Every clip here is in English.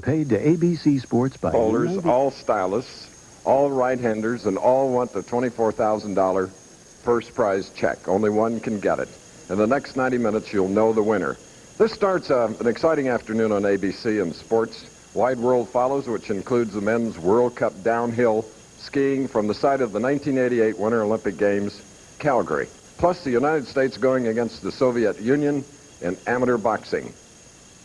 paid to ABC Sports by bowlers, all stylists, all right-handers, and all want the $24,000 first prize check. Only one can get it. In the next 90 minutes, you'll know the winner. This starts an exciting afternoon on ABC and sports. Wide World follows, which includes the men's World Cup downhill skiing from the site of the 1988 Winter Olympic Games, Calgary. Plus the United States going against the Soviet Union in amateur boxing.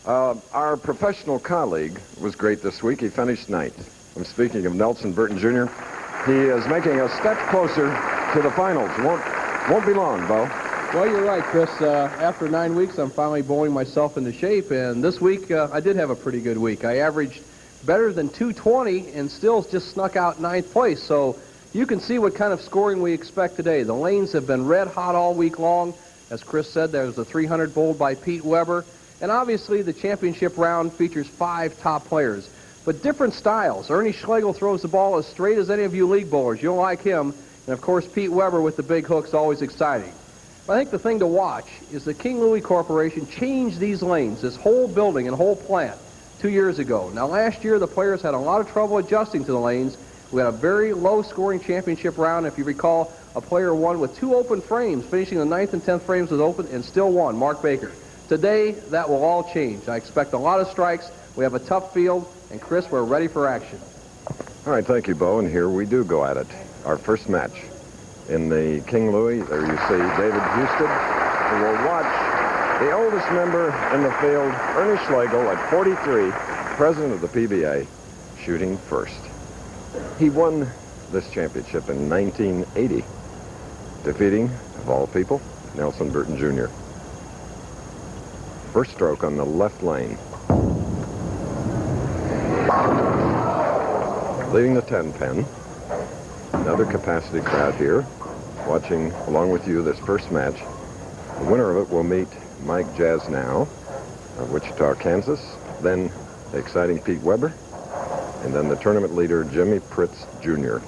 Our professional colleague was great this week. He finished ninth. I'm speaking of Nelson Burton Jr. He is making a step closer to the finals. Won't be long, Bo. Well, you're right, Chris. After 9 weeks, I'm finally bowling myself into shape, and this week I did have a pretty good week. I averaged better than 220 and still just snuck out 9th place, so you can see what kind of scoring we expect today. The lanes have been red hot all week long. As Chris said, there was a 300 bowled by Pete Weber, and obviously the championship round features 5 top players, but different styles. Ernie Schlegel throws the ball as straight as any of you league bowlers. You'll like him, and of course Pete Weber with the big hook's always exciting. I think the thing to watch is the King Louie Corporation changed these lanes, this whole building and whole plant, 2 years ago. Now, last year, the players had a lot of trouble adjusting to the lanes. We had a very low-scoring championship round. If you recall, a player won with 2 open frames, finishing the 9th and 10th frames was open, and still won, Mark Baker. Today, that will all change. I expect a lot of strikes. We have a tough field, and Chris, we're ready for action. All right, thank you, Bo, and here we do go at it. Our first match. In the King Louie, there you see David Husted, who will watch the oldest member in the field, Ernie Schlegel, at 43, president of the PBA, shooting first. He won this championship in 1980, defeating, of all people, Nelson Burton Jr. First stroke on the left lane. Leading the 10-pin. Another capacity crowd here, watching along with you this first match. The winner of it will meet Mike Jasnau of Wichita, Kansas, then the exciting Pete Weber, and then the tournament leader Jimmy Pritts Jr.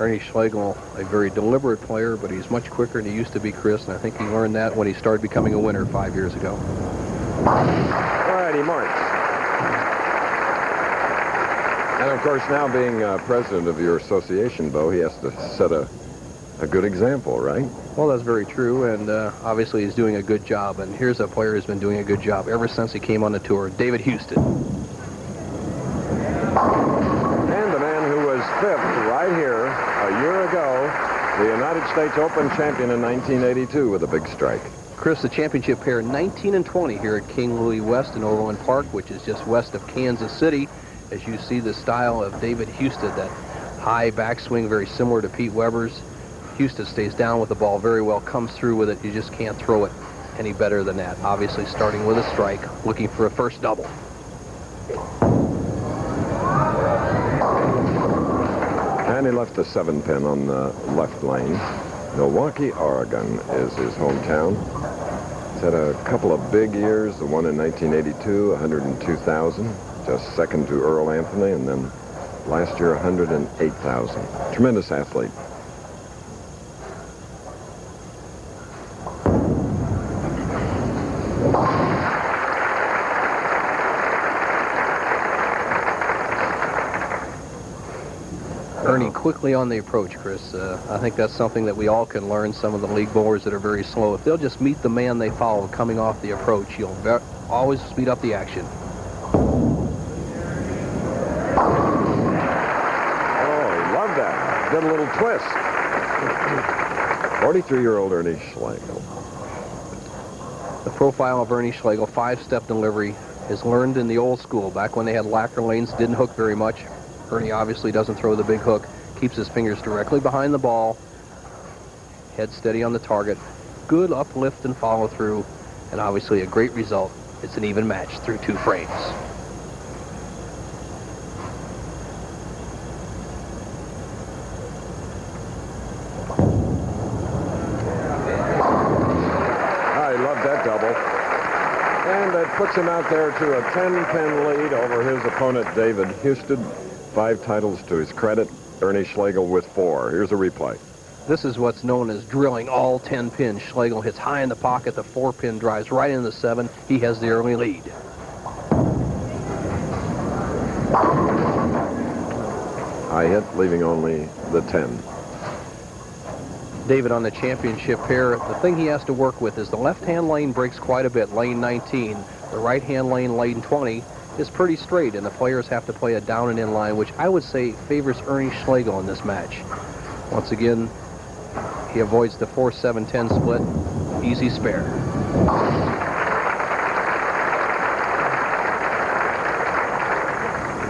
Ernie Schlegel, a very deliberate player, but he's much quicker than he used to be, Chris, and I think he learned that when he started becoming a winner 5 years ago. All right, he marks. And, of course, now being president of your association, Bo, he has to set a good example, right? Well, that's very true, and obviously he's doing a good job. And here's a player who's been doing a good job ever since he came on the tour, David Husted. And the man who was 5th right here a year ago, the United States Open champion in 1982 with a big strike. Chris, the championship pair 19 and 20 here at King Louie West in Overland Park, which is just west of Kansas City. As you see the style of David Husted, that high backswing, very similar to Pete Weber's. Husted stays down with the ball very well, comes through with it. You just can't throw it any better than that. Obviously starting with a strike, looking for a first double. And he left the 7-pin on the left lane. Milwaukee, Oregon is his hometown. He's had a couple of big years, the one in 1982, 102,000. Just second to Earl Anthony, and then last year 108,000. Tremendous athlete. Ernie quickly on the approach, Chris. I think that's something that we all can learn. Some of the league bowlers that are very slow, if they'll just meet the man they follow coming off the approach, you'll always speed up the action. 43-year-old Ernie Schlegel. The profile of Ernie Schlegel, 5-step delivery, is learned in the old school. Back when they had lacquer lanes, didn't hook very much. Ernie obviously doesn't throw the big hook, keeps his fingers directly behind the ball, head steady on the target, good uplift and follow through, and obviously a great result. It's an even match through 2 frames. Puts him out there to a 10-pin lead over his opponent, David Husted. 5 titles to his credit. Ernie Schlegel with 4. Here's a replay. This is what's known as drilling all 10 pins. Schlegel hits high in the pocket. The 4-pin drives right into the 7. He has the early lead. High hit, leaving only the 10. David, on the championship pair, the thing he has to work with is the left-hand lane breaks quite a bit, lane 19. The right-hand lane, lane 20, is pretty straight, and the players have to play a down and in line, which I would say favors Ernie Schlegel in this match. Once again, he avoids the 4-7-10 split. Easy spare.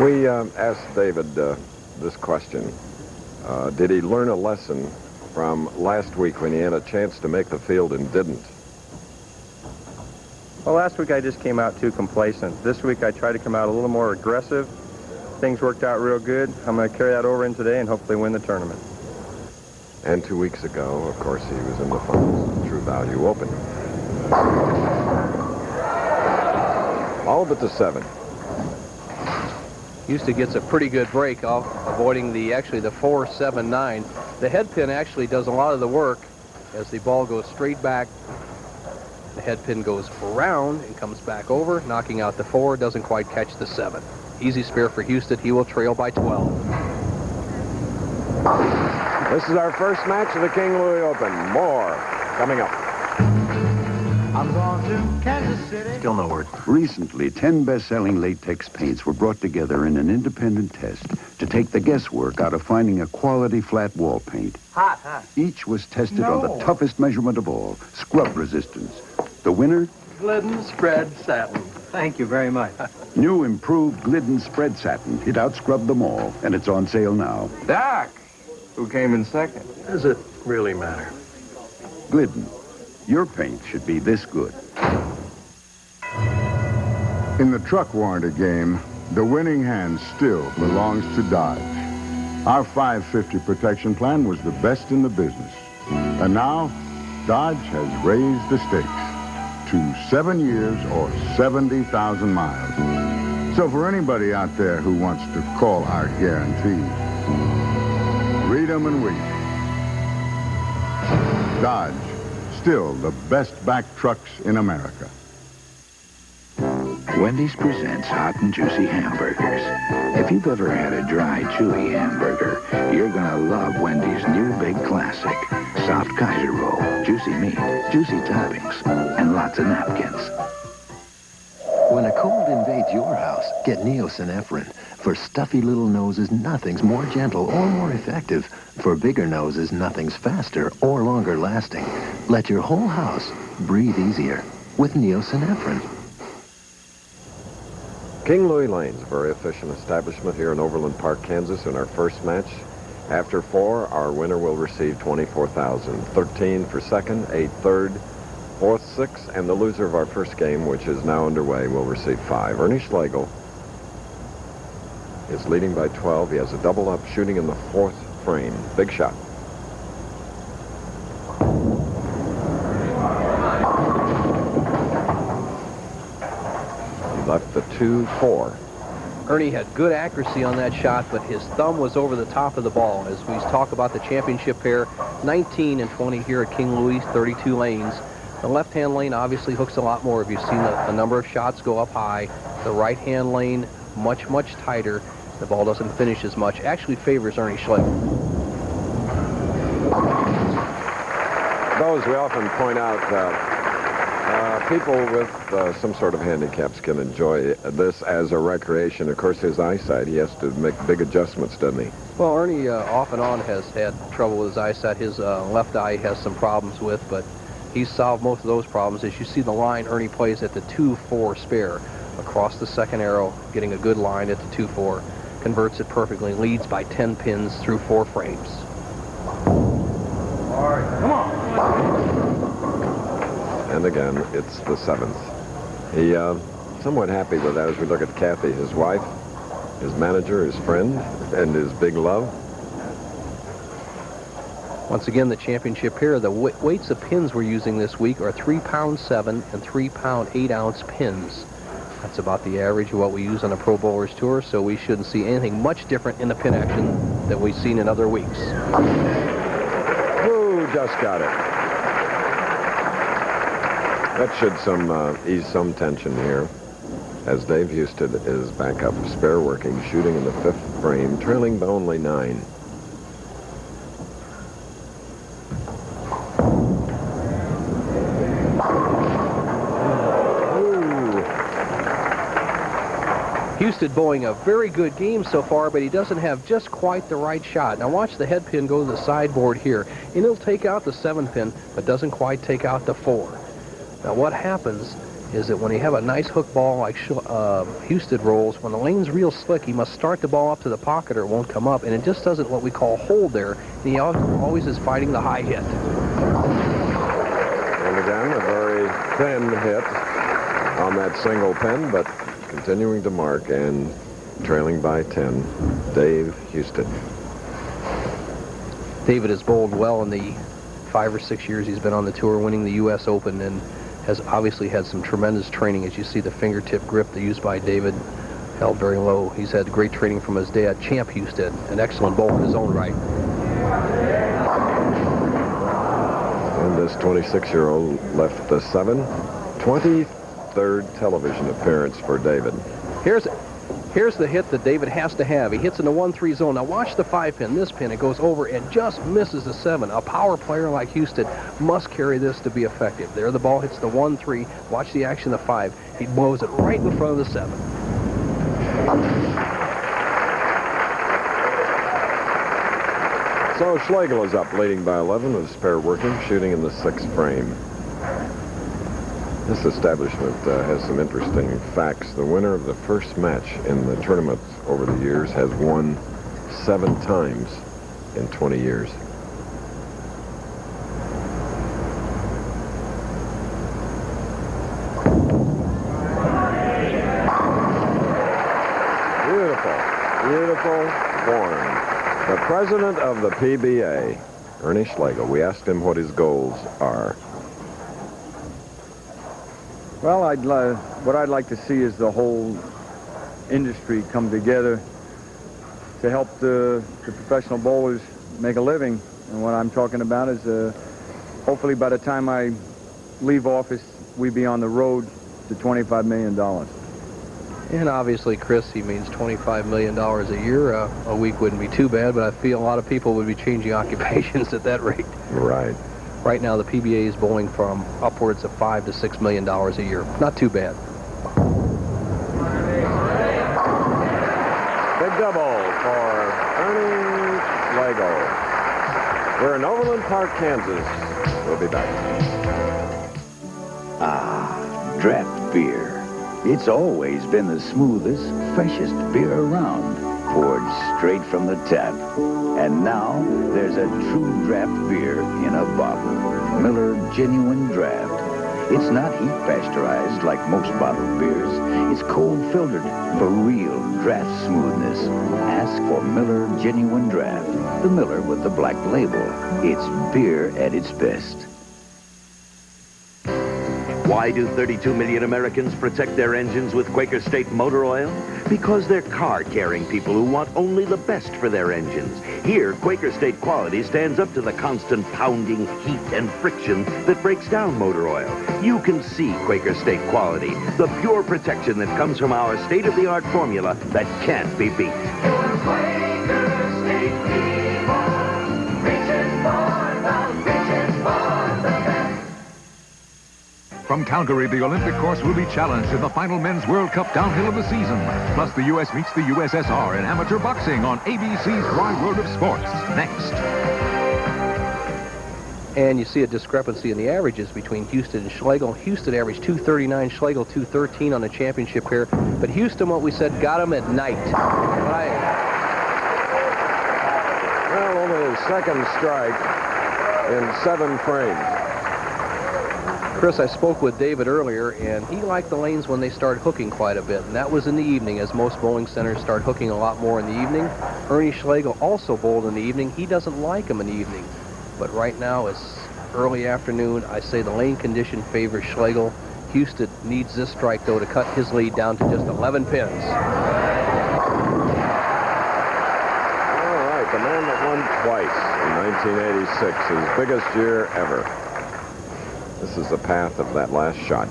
We asked David this question. Did he learn a lesson from last week when he had a chance to make the field and didn't? Well, last week I just came out too complacent. This week I tried to come out a little more aggressive. Things worked out real good. I'm going to carry that over in today and hopefully win the tournament. And 2 weeks ago, of course, he was in the finals of the True Value Open. All but the 7. Husted gets a pretty good break off, avoiding the 4-7-9. The head pin actually does a lot of the work as the ball goes straight back. The head pin goes around and comes back over, knocking out the 4. Doesn't quite catch the 7. Easy spare for Husted. He will trail by 12. This is our first match of the King Louie Open. More coming up. I'm going to Kansas City. Still no word. Recently, 10 best-selling latex paints were brought together in an independent test to take the guesswork out of finding a quality flat wall paint. Hot, huh? Each was tested on the toughest measurement of all, scrub resistance. The winner? Glidden Spread Satin. Thank you very much. New improved Glidden Spread Satin. It outscrubbed them all, and it's on sale now. Doc, who came in second? Does it really matter? Glidden. Your paint should be this good. In the truck warranty game, the winning hand still belongs to Dodge. Our 550 protection plan was the best in the business. And now, Dodge has raised the stakes to 7 years or 70,000 miles. So for anybody out there who wants to call our guarantee, read 'em and wait. Dodge, still the best back trucks in America. Wendy's presents hot and juicy hamburgers. If you've ever had a dry, chewy hamburger, you're gonna love Wendy's new big classic. Soft Kaiser roll, juicy meat, juicy toppings, and lots of napkins. When a cold invades your house, get Neosynephrine. For stuffy little noses, nothing's more gentle or more effective. For bigger noses, nothing's faster or longer lasting. Let your whole house breathe easier with Neosynephrine. King Louie Lane's a very efficient establishment here in Overland Park, Kansas. In our first match, after 4, our winner will receive $24,000. 13 for second, 8 third, 4th 6, and the loser of our first game, which is now underway, will receive 5. Ernie Schlegel is leading by 12. He has a double up, shooting in the 4th frame. Big shot. He left the 2-4. Ernie had good accuracy on that shot, but his thumb was over the top of the ball. As we talk about the championship pair, 19 and 20 here at King Louie, 32 lanes. The left-hand lane obviously hooks a lot more. If you've seen the number of shots go up high, the right-hand lane much tighter. The ball doesn't finish as much. Actually favors Ernie Schlegel. Those we often point out people with some sort of handicaps can enjoy this as a recreation. Of course, his eyesight, he has to make big adjustments, doesn't he? Well, Ernie off and on has had trouble with his eyesight. His left eye has some problems with, but he's solved most of those problems. As you see the line, Ernie plays at the 2-4 spare. Across the second arrow, getting a good line at the 2-4. Converts it perfectly, leads by 10 pins through 4 frames. All right, come on. And again, it's the 7th. He somewhat happy with that as we look at Kathy, his wife, his manager, his friend, and his big love. Once again, the championship pair, the weights of pins we're using this week are 3-pound 7 and 3-pound 8-ounce pins. That's about the average of what we use on a Pro Bowlers Tour, so we shouldn't see anything much different in the pin action than we've seen in other weeks. Blue just got it. That should ease some tension here, as Dave Husted is back up, spare working, shooting in the 5th frame, trailing by only 9. Husted bowling a very good game so far, but he doesn't have just quite the right shot. Now watch the head pin go to the sideboard here, and he'll take out the 7 pin, but doesn't quite take out the 4. Now what happens is that when you have a nice hook ball like Husted rolls, when the lane's real slick, he must start the ball up to the pocket or it won't come up, and it just doesn't what we call hold there, and he always is fighting the high hit. And again, a very thin hit on that single pin, but continuing to mark and trailing by 10, Dave Husted. David has bowled well in the 5 or 6 years he's been on the tour, winning the U.S. Open, and has obviously had some tremendous training. As you see, the fingertip grip used by David held very low. He's had great training from his dad, Champ Husted, an excellent bowler in his own right. And this 26-year-old left the 7. 23rd television appearance for David. Here's the hit that David has to have. He hits in the 1-3 zone. Now watch the 5 pin. This pin, it goes over and just misses the 7. A power player like Husted must carry this to be effective. There the ball hits the 1-3. Watch the action of the 5. He blows it right in front of the 7. So Schlegel is up, leading by 11 with spare working, shooting in the 6th frame. This establishment has some interesting facts. The winner of the first match in the tournament over the years has won 7 times in 20 years. Beautiful, beautiful form. The president of the PBA, Ernie Schlegel, we asked him what his goals are. Well, what I'd like to see is the whole industry come together to help the professional bowlers make a living. And what I'm talking about is hopefully by the time I leave office, we be on the road to $25 million. And obviously, Chris, he means $25 million a year. A week wouldn't be too bad, but I feel a lot of people would be changing occupations at that rate. Right. Right now, the PBA is bowling from upwards of $5 to $6 million a year. Not too bad. Big double for Ernie Schlegel. We're in Overland Park, Kansas. We'll be back. Ah, draft beer. It's always been the smoothest, freshest beer around, poured straight from the tap. And now, there's a true draft beer in a bottle. Miller Genuine Draft. It's not heat pasteurized like most bottled beers. It's cold filtered for real draft smoothness. Ask for Miller Genuine Draft. The Miller with the black label. It's beer at its best. Why do 32 million Americans protect their engines with Quaker State motor oil? Because they're car-caring people who want only the best for their engines. Here, Quaker State quality stands up to the constant pounding, heat, and friction that breaks down motor oil. You can see Quaker State quality, the pure protection that comes from our state-of-the-art formula that can't be beat. Quaker State people, reaching for the best. From Calgary, the Olympic course will be challenged in the final Men's World Cup downhill of the season. Plus, the U.S. meets the USSR in amateur boxing on ABC's Wide World of Sports. Next. And you see a discrepancy in the averages between Husted and Schlegel. Husted averaged 239, Schlegel 213 on the championship pair. But Houston, what we said, got him at night. Well, only his second strike in 7 frames. Chris, I spoke with David earlier, and he liked the lanes when they start hooking quite a bit, and that was in the evening, as most bowling centers start hooking a lot more in the evening. Ernie Schlegel also bowled in the evening. He doesn't like them in the evening, but right now it's early afternoon. I say the lane condition favors Schlegel. Husted needs this strike, though, to cut his lead down to just 11 pins. All right, the man that won twice in 1986, his biggest year ever. This is the path of that last shot.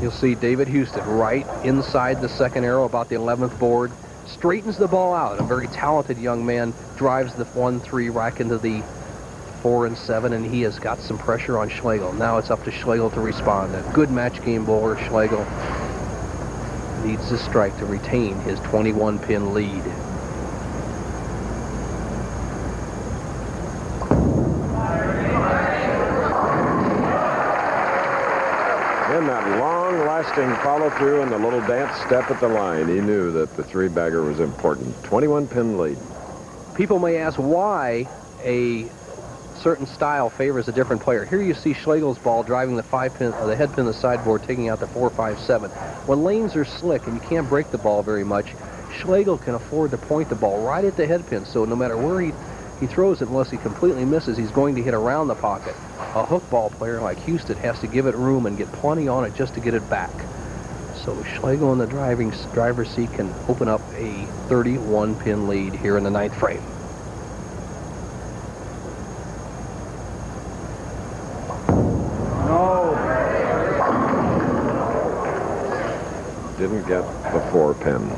You'll see David Husted right inside the second arrow, about the 11th board, straightens the ball out. A very talented young man, drives the 1-3 rack into the 4 and 7, and he has got some pressure on Schlegel. Now it's up to Schlegel to respond. A good match game bowler. Schlegel needs to strike to retain his 21-pin lead. In that long-lasting follow-through and the little dance step at the line, he knew that the three-bagger was important. 21-pin lead. People may ask why a certain style favors a different player. Here you see Schlegel's ball driving the 5-pin, or the head pin of the sideboard, taking out the 4, 5, 7. When lanes are slick and you can't break the ball very much, Schlegel can afford to point the ball right at the head pin. So no matter where he throws it, unless he completely misses, he's going to hit around the pocket. A hook ball player like Husted has to give it room and get plenty on it just to get it back. So Schlegel in the driver's seat can open up a 31-pin lead here in the 9th frame. Didn't get the 4-pin.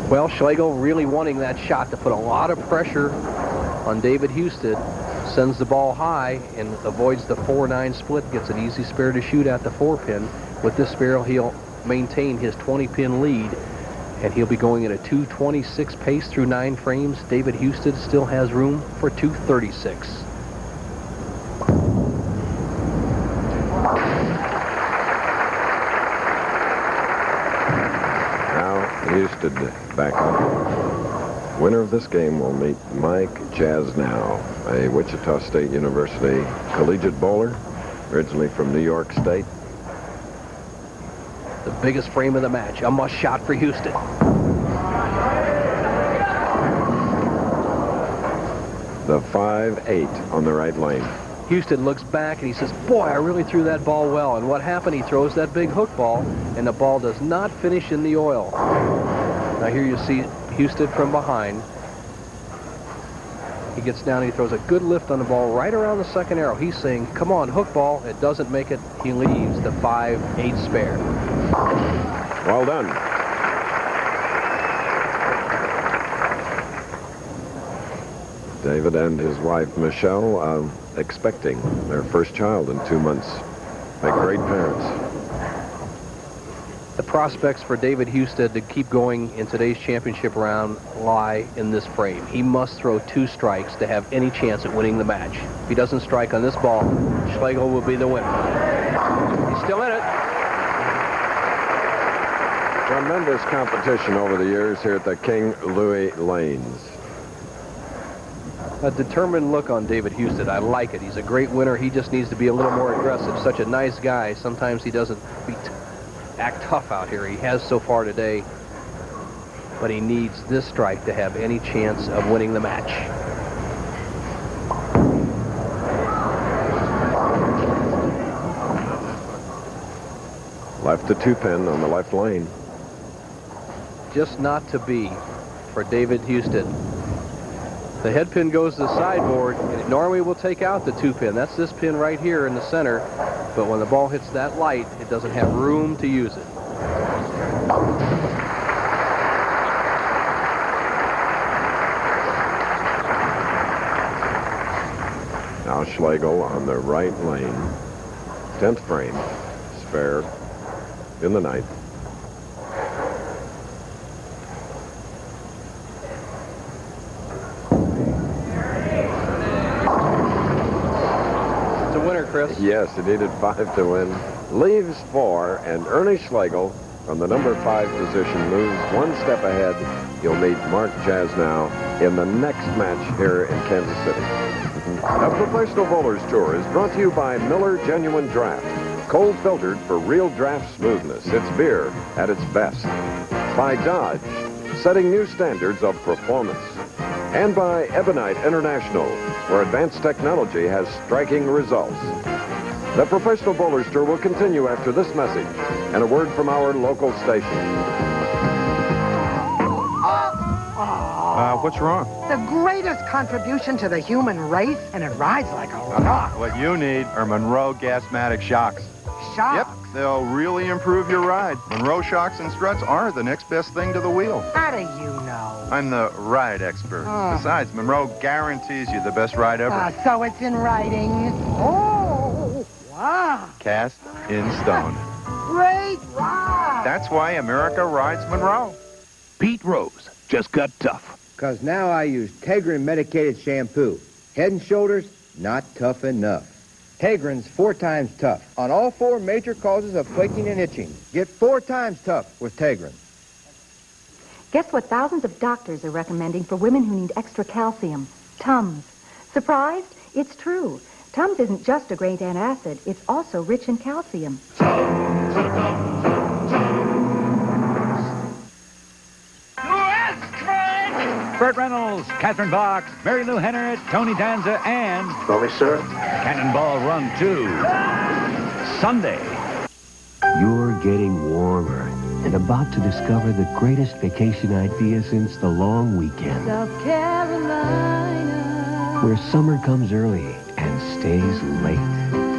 Well, Schlegel really wanting that shot to put a lot of pressure on David Husted. Sends the ball high and avoids the 4-9 split. Gets an easy spare to shoot at the 4-pin. With this spare, he'll maintain his 20-pin lead, and he'll be going at a 2:26 pace through 9 frames. David Husted still has room for 2:36. Husted back up. Winner of this game will meet Mike Jasnau, a Wichita State University collegiate bowler, originally from New York State. The biggest frame of the match. A must shot for Husted. The 5-8 on the right lane. Husted looks back and he says, boy, I really threw that ball well. And what happened? He throws that big hook ball, and the ball does not finish in the oil. Now here you see Husted from behind. He gets down and he throws a good lift on the ball right around the second arrow. He's saying, come on, hook ball. It doesn't make it. He leaves the 5-8 spare. Well done. David and his wife, Michelle, expecting their first child in 2 months. Make great parents. The prospects for David Husted to keep going in today's championship round lie in this frame. He must throw 2 strikes to have any chance at winning the match. If he doesn't strike on this ball, Schlegel will be the winner. He's still in it. Tremendous competition over the years here at the King Louie Lanes. A determined look on David Husted. I like it. He's a great winner. He just needs to be a little more aggressive. Such a nice guy. Sometimes he doesn't act tough out here. He has so far today, but he needs this strike to have any chance of winning the match. Left the 2-pin on the left lane. Just not to be for David Husted. The head pin goes to the sideboard, and it normally will take out the 2-pin. That's this pin right here in the center. But when the ball hits that light, it doesn't have room to use it. Now Schlegel on the right lane. 10th frame. Spare in the 9th. Chris? Yes, he needed 5 to win. Leaves 4, and Ernie Schlegel from the number 5 position moves 1 step ahead. He'll meet Mike Jasnau in the next match here in Kansas City. The Professional Bowlers Tour is brought to you by Miller Genuine Draft. Cold filtered for real draft smoothness. It's beer at its best. By Dodge, setting new standards of performance. And by Ebonite International, where advanced technology has striking results. The Professional Bowlers Tour will continue after this message and a word from our local station. What's wrong? The greatest contribution to the human race, and it rides like a rock. What you need are Monroe Gasmatic shocks. Shocks? Yep, they'll really improve your ride. Monroe shocks and struts are the next best thing to the wheel. How do you know? I'm the ride expert. Besides, Monroe guarantees you the best ride ever. So it's in writing. Oh, wow. Cast in stone. Great ride. That's why America rides Monroe. Pete Rose just got tough. Because now I use Tegrin medicated shampoo. Head and Shoulders, not tough enough. Tegrin's 4 times tough on all 4 major causes of quaking and itching. Get 4 times tough with Tegrin. Guess what thousands of doctors are recommending for women who need extra calcium? Tums. Surprised? It's true. Tums isn't just a great antacid. It's also rich in calcium. Burt Reynolds, Catherine Bach, Mary Lou Hennert, Tony Danza, and... Call me, sir. Cannonball Run 2. Sunday. You're getting warmer and about to discover the greatest vacation idea since the long weekend. South Carolina. Where summer comes early and stays late.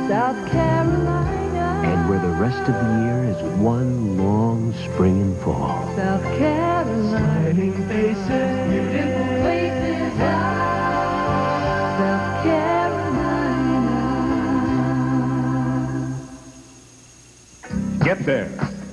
South Carolina. And where the rest of the year is one long spring and fall. South Carolina. Smiling faces, beautiful places. South Carolina. Get there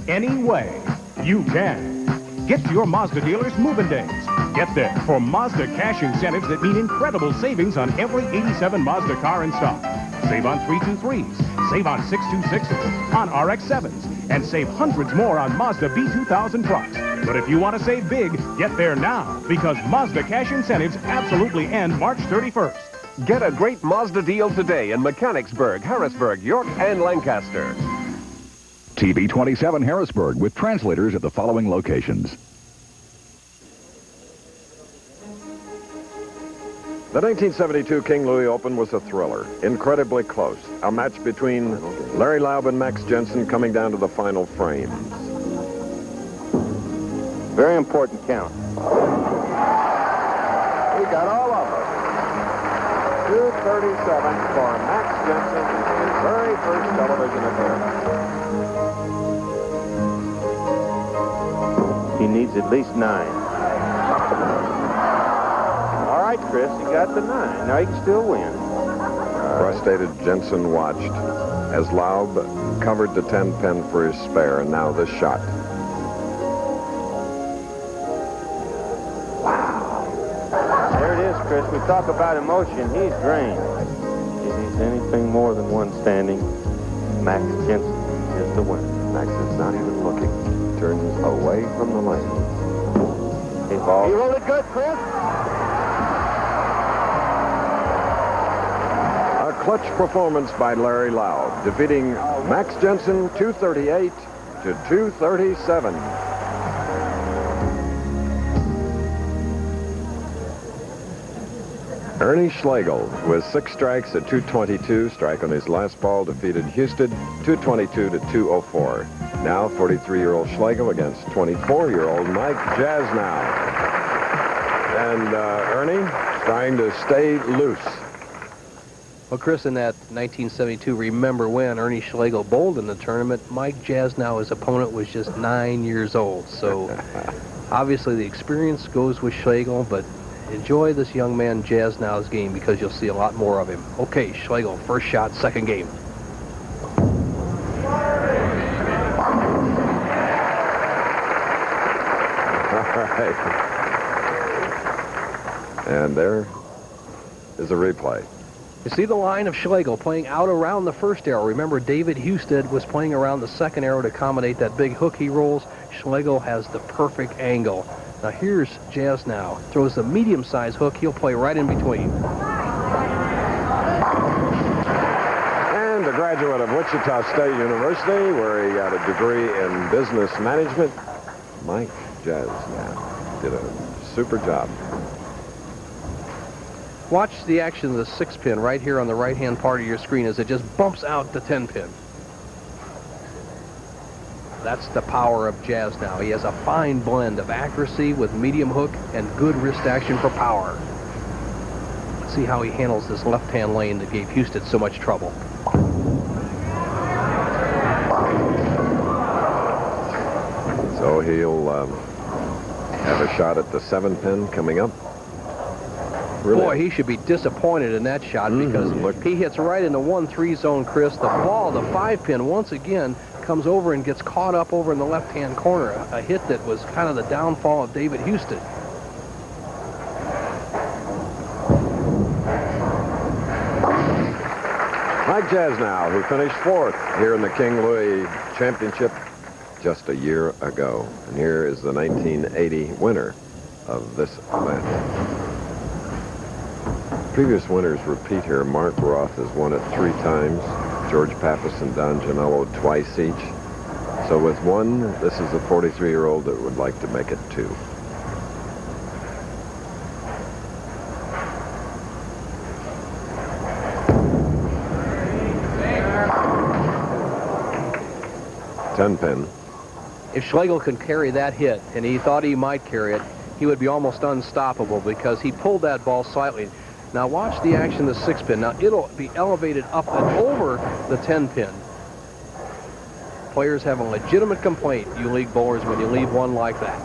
any way you can. Get to your Mazda dealer's moving days. Get there for Mazda cash incentives that mean incredible savings on every 87 Mazda car in stock. Save on 323s, save on 626s, on RX-7s, and save hundreds more on Mazda V2000 trucks. But if you want to save big, get there now, because Mazda cash incentives absolutely end March 31st. Get a great Mazda deal today in Mechanicsburg, Harrisburg, York, and Lancaster. TV 27 Harrisburg with translators at the following locations. The 1972 King Louie Open was a thriller, incredibly close. A match between Larry Laub and Max Jensen coming down to the final frames. Very important count. He got all of them. 237 for Max Jensen in his very first television appearance. He needs at least 9. All right, Chris, he got the 9. Now he can still win. Frustrated Jensen watched as Laub covered the 10-pin for his spare, and now this shot. Wow. There it is, Chris. We talk about emotion. He's drained. If he's anything more than one standing, Max Jensen is the winner. Max is not even looking. Turns away from the lane. He falls. You rolled it good, Chris. A clutch performance by Larry Laub, defeating Max Jensen 238 to 237. Ernie Schlegel, with 6 strikes at 222, strike on his last ball, defeated Husted 222 to 204. Now 43-year-old Schlegel against 24-year-old Mike Jasnau. And Ernie trying to stay loose. Well, Chris, in that 1972 Remember When Ernie Schlegel bowled in the tournament, Mike Jasnau, his opponent, was just 9 years old. So obviously the experience goes with Schlegel, but enjoy this young man Jasnau's game because you'll see a lot more of him. Okay, Schlegel, first shot, second game. And there is a replay. You see the line of Schlegel playing out around the first arrow. Remember, David Husted was playing around the second arrow to accommodate that big hook he rolls. Schlegel has the perfect angle. Now here's Jaznnow. Throws the medium-sized hook. He'll play right in between. And a graduate of Wichita State University, where he got a degree in business management, Mike Jasnnow did a super job. Watch the action of the 6-pin right here on the right-hand part of your screen as it just bumps out the 10-pin. That's the power of Jasnnow. He has a fine blend of accuracy with medium hook and good wrist action for power. Let's see how he handles this left-hand lane that gave Husted so much trouble. So he'll have a shot at the 7-pin coming up. Really? Boy, he should be disappointed in that shot because he hits right in the 1-3 zone, Chris. The ball, the 5-pin, once again, comes over and gets caught up over in the left-hand corner. A hit that was kind of the downfall of David Husted. Mike Jasnau, who finished 4th here in the King Louie Championship just a year ago. And here is the 1980 winner of this event. Previous winners repeat here. Mark Roth has won it 3 times. George Pappas and Don Janello twice each. So with one, this is a 43-year-old that would like to make it 2. Ten-pin. If Schlegel can carry that hit, and he thought he might carry it, he would be almost unstoppable because he pulled that ball slightly. Now watch the action of the 6-pin. Now it'll be elevated up and over the 10-pin. Players have a legitimate complaint, you league bowlers, when you leave one like that.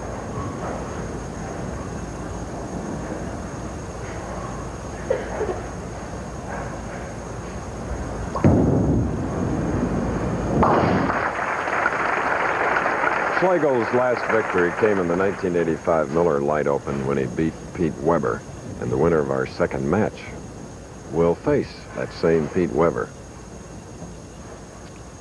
Schlegel's last victory came in the 1985 Miller Light Open when he beat Pete Weber. And the winner of our second match will face that same Pete Weber.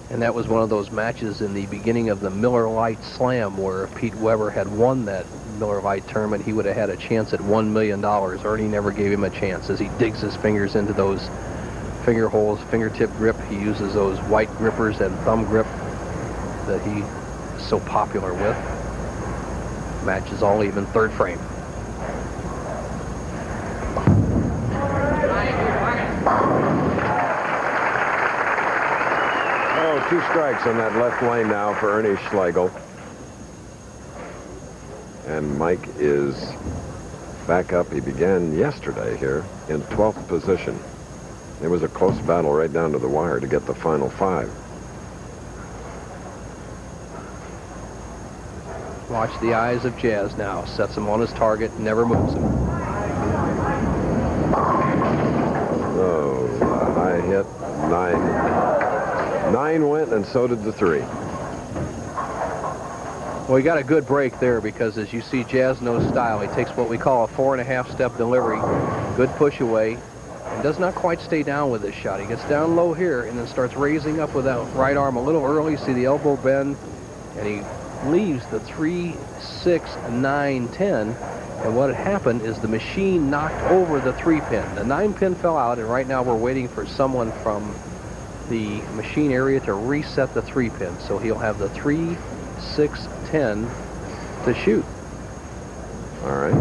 And that was one of those matches in the beginning of the Miller Lite Slam where if Pete Weber had won that Miller Lite tournament, he would have had a chance at $1 million. Ernie never gave him a chance as he digs his fingers into those finger holes, fingertip grip. He uses those white grippers and thumb grip that he is so popular with. Match is all even, 3rd frame. Oh, 2 strikes on that left lane now for Ernie Schlegel. And Mike is back up. He began yesterday here in 12th position. It was a close battle right down to the wire to get the final 5. Watch the eyes of Jasnnow. Sets him on his target, never moves him. Oh, a high hit. 9 went, and so did the 3. Well, he got a good break there because as you see Jaznow's style, he takes what we call a 4.5-step delivery, good push away, and does not quite stay down with this shot. He gets down low here and then starts raising up with that right arm a little early. See the elbow bend, and he leaves the 3, 6, 9, 10. And what had happened is the machine knocked over the 3-pin. The 9-pin fell out, and right now we're waiting for someone from the machine area to reset the 3-pin. So he'll have the 3, 6, 10 to shoot. All right.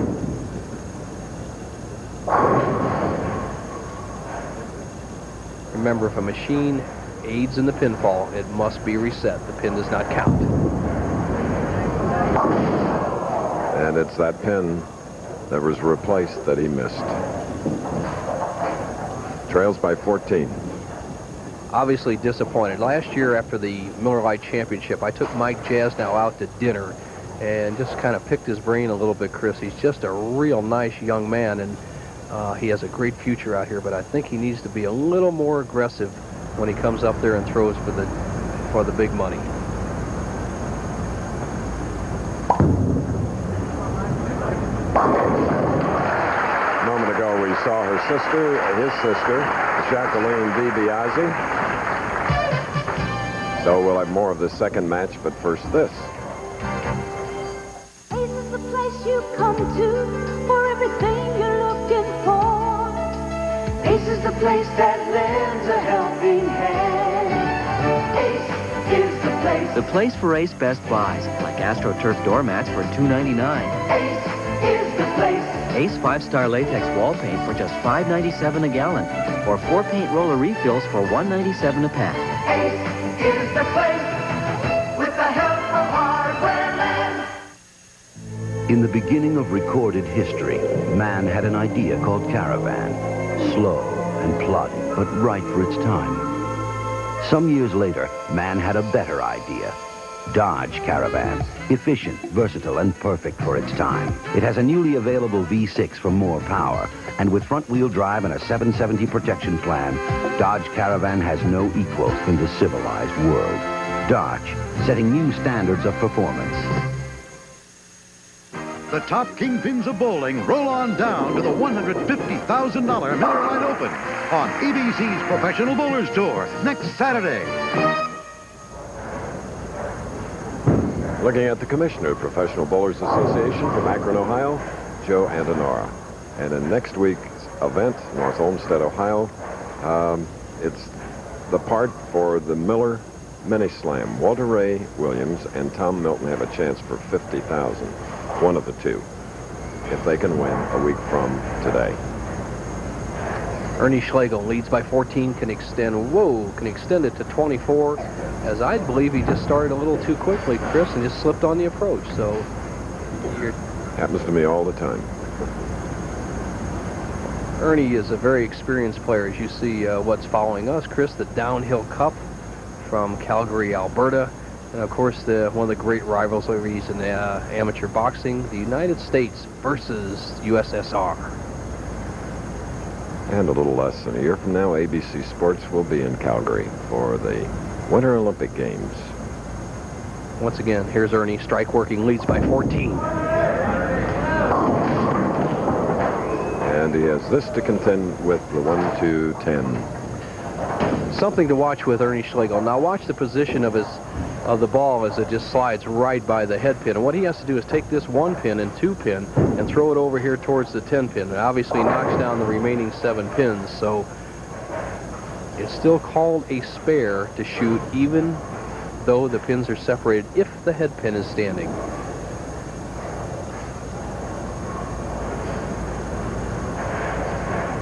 Remember, if a machine aids in the pinfall, it must be reset. The pin does not count. And it's that pin that was replaced that he missed. Trails by 14. Obviously disappointed. Last year after the Miller Lite Championship, I took Mike Jasnau out to dinner and just kind of picked his brain a little bit, Chris. He's just a real nice young man, and he has a great future out here, but I think he needs to be a little more aggressive when he comes up there and throws for the big money. A moment ago, we saw his sister, Jacqueline DiBiase. So we'll have more of the second match, but first this. Ace is the place you come to for everything you're looking for. Ace is the place that lends a helping hand. Ace is the place. The place for Ace Best Buys, like AstroTurf doormats for $2.99. Ace is the place. Ace 5-star latex wall paint for just $5.97 a gallon, or 4 paint roller refills for $1.97 a pack. Ace is the place with the help In the beginning of recorded history, man had an idea called caravan. Slow and plodding, but right for its time. Some years later, man had a better idea. Dodge Caravan. Efficient, versatile, and perfect for its time. It has a newly available V6 for more power. And with front-wheel drive and a 770 protection plan, Dodge Caravan has no equal in the civilized world. Dodge, setting new standards of performance. The top kingpins of bowling roll on down to the $150,000 Miller Lite Open on ABC's Professional Bowlers Tour next Saturday. Looking at the commissioner of Professional Bowlers Association from Akron, Ohio, Joe Antonora. And in next week's event, North Olmsted, Ohio, it's the part for the Miller Mini Slam. Walter Ray Williams and Tom Milton have a chance for $50,000, one of the two, if they can win a week from today. Ernie Schlegel leads by 14, can extend it to 24, as I believe he just started a little too quickly, Chris, and just slipped on the approach. So happens to me all the time. Ernie is a very experienced player, as you see what's following us, Chris, the Downhill Cup from Calgary, Alberta, and of course one of the great rivalries in amateur boxing, the United States versus USSR. And a little less than a year from now, ABC Sports will be in Calgary for the Winter Olympic Games. Once again, here's Ernie, strike working, leads by 14. And he has this to contend with, the 1-2-10. Something to watch with Ernie Schlegel. Now watch the position of the ball as it just slides right by the head pin. And what he has to do is take this 1 pin and 2 pin and throw it over here towards the 10 pin. It obviously knocks down the remaining 7 pins. So it's still called a spare to shoot even though the pins are separated if the head pin is standing.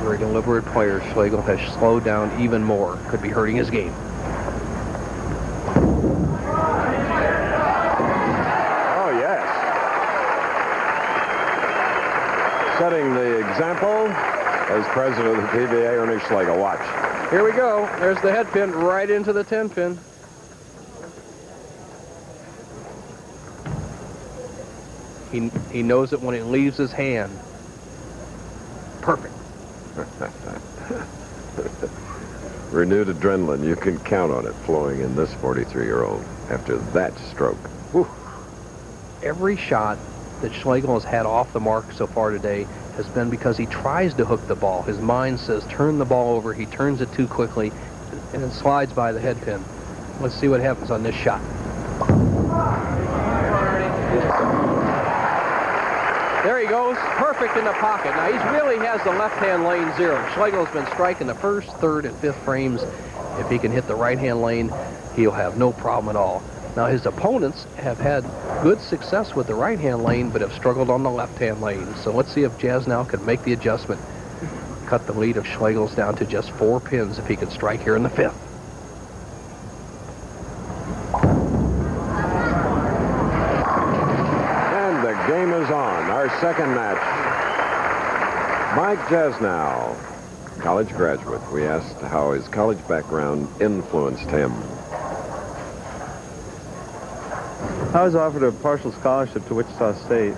Very deliberate player. Schlegel has slowed down even more. Could be hurting his game. Setting the example as president of the PBA, Ernie Schlegel. Watch. Here we go. There's the head pin right into the 10 pin. He knows it when it leaves his hand. Perfect. Renewed adrenaline. You can count on it flowing in this 43-year-old after that stroke. Whew. Every shot that Schlegel has had off the mark so far today has been because he tries to hook the ball. His mind says, turn the ball over. He turns it too quickly, and it slides by the head pin. Let's see what happens on this shot. There he goes, perfect in the pocket. Now, he really has the left-hand lane 0. Schlegel's been striking the 1st, 3rd, and 5th frames. If he can hit the right-hand lane, he'll have no problem at all. Now, his opponents have had good success with the right-hand lane, but have struggled on the left-hand lane. So let's see if Jaznnow can make the adjustment, cut the lead of Schlegel's down to just 4 pins if he can strike here in the 5th. And the game is on. Our second match. Mike Jasnau, college graduate. We asked how his college background influenced him. I was offered a partial scholarship to Wichita State,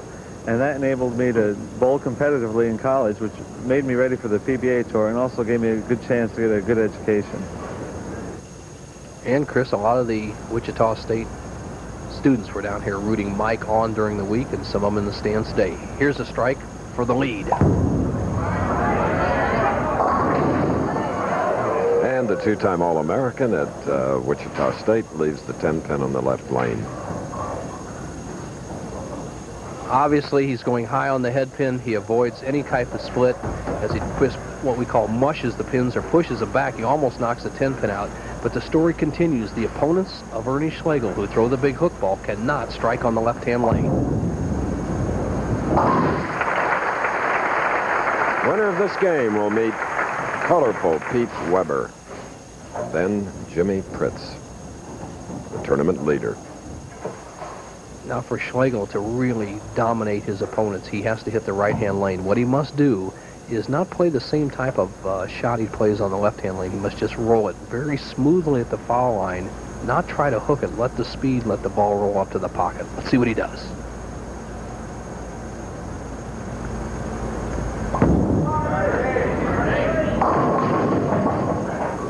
and that enabled me to bowl competitively in college, which made me ready for the PBA Tour and also gave me a good chance to get a good education. And, Chris, a lot of the Wichita State students were down here rooting Mike on during the week, and some of them in the stands today. Here's a strike for the lead. And the 2-time All-American at Wichita State leaves the 10 pin on the left lane. Obviously, he's going high on the head pin. He avoids any type of split as he what we call mushes the pins or pushes them back. He almost knocks the 10 pin out. But the story continues. The opponents of Ernie Schlegel, who throw the big hook ball, cannot strike on the left-hand lane. Winner of this game will meet colorful Pete Weber, then Jimmy Pritts, the tournament leader. Now for Schlegel to really dominate his opponents, he has to hit the right-hand lane. What he must do is not play the same type of shot he plays on the left-hand lane. He must just roll it very smoothly at the foul line, not try to hook it. Let the speed, let the ball roll up to the pocket. Let's see what he does.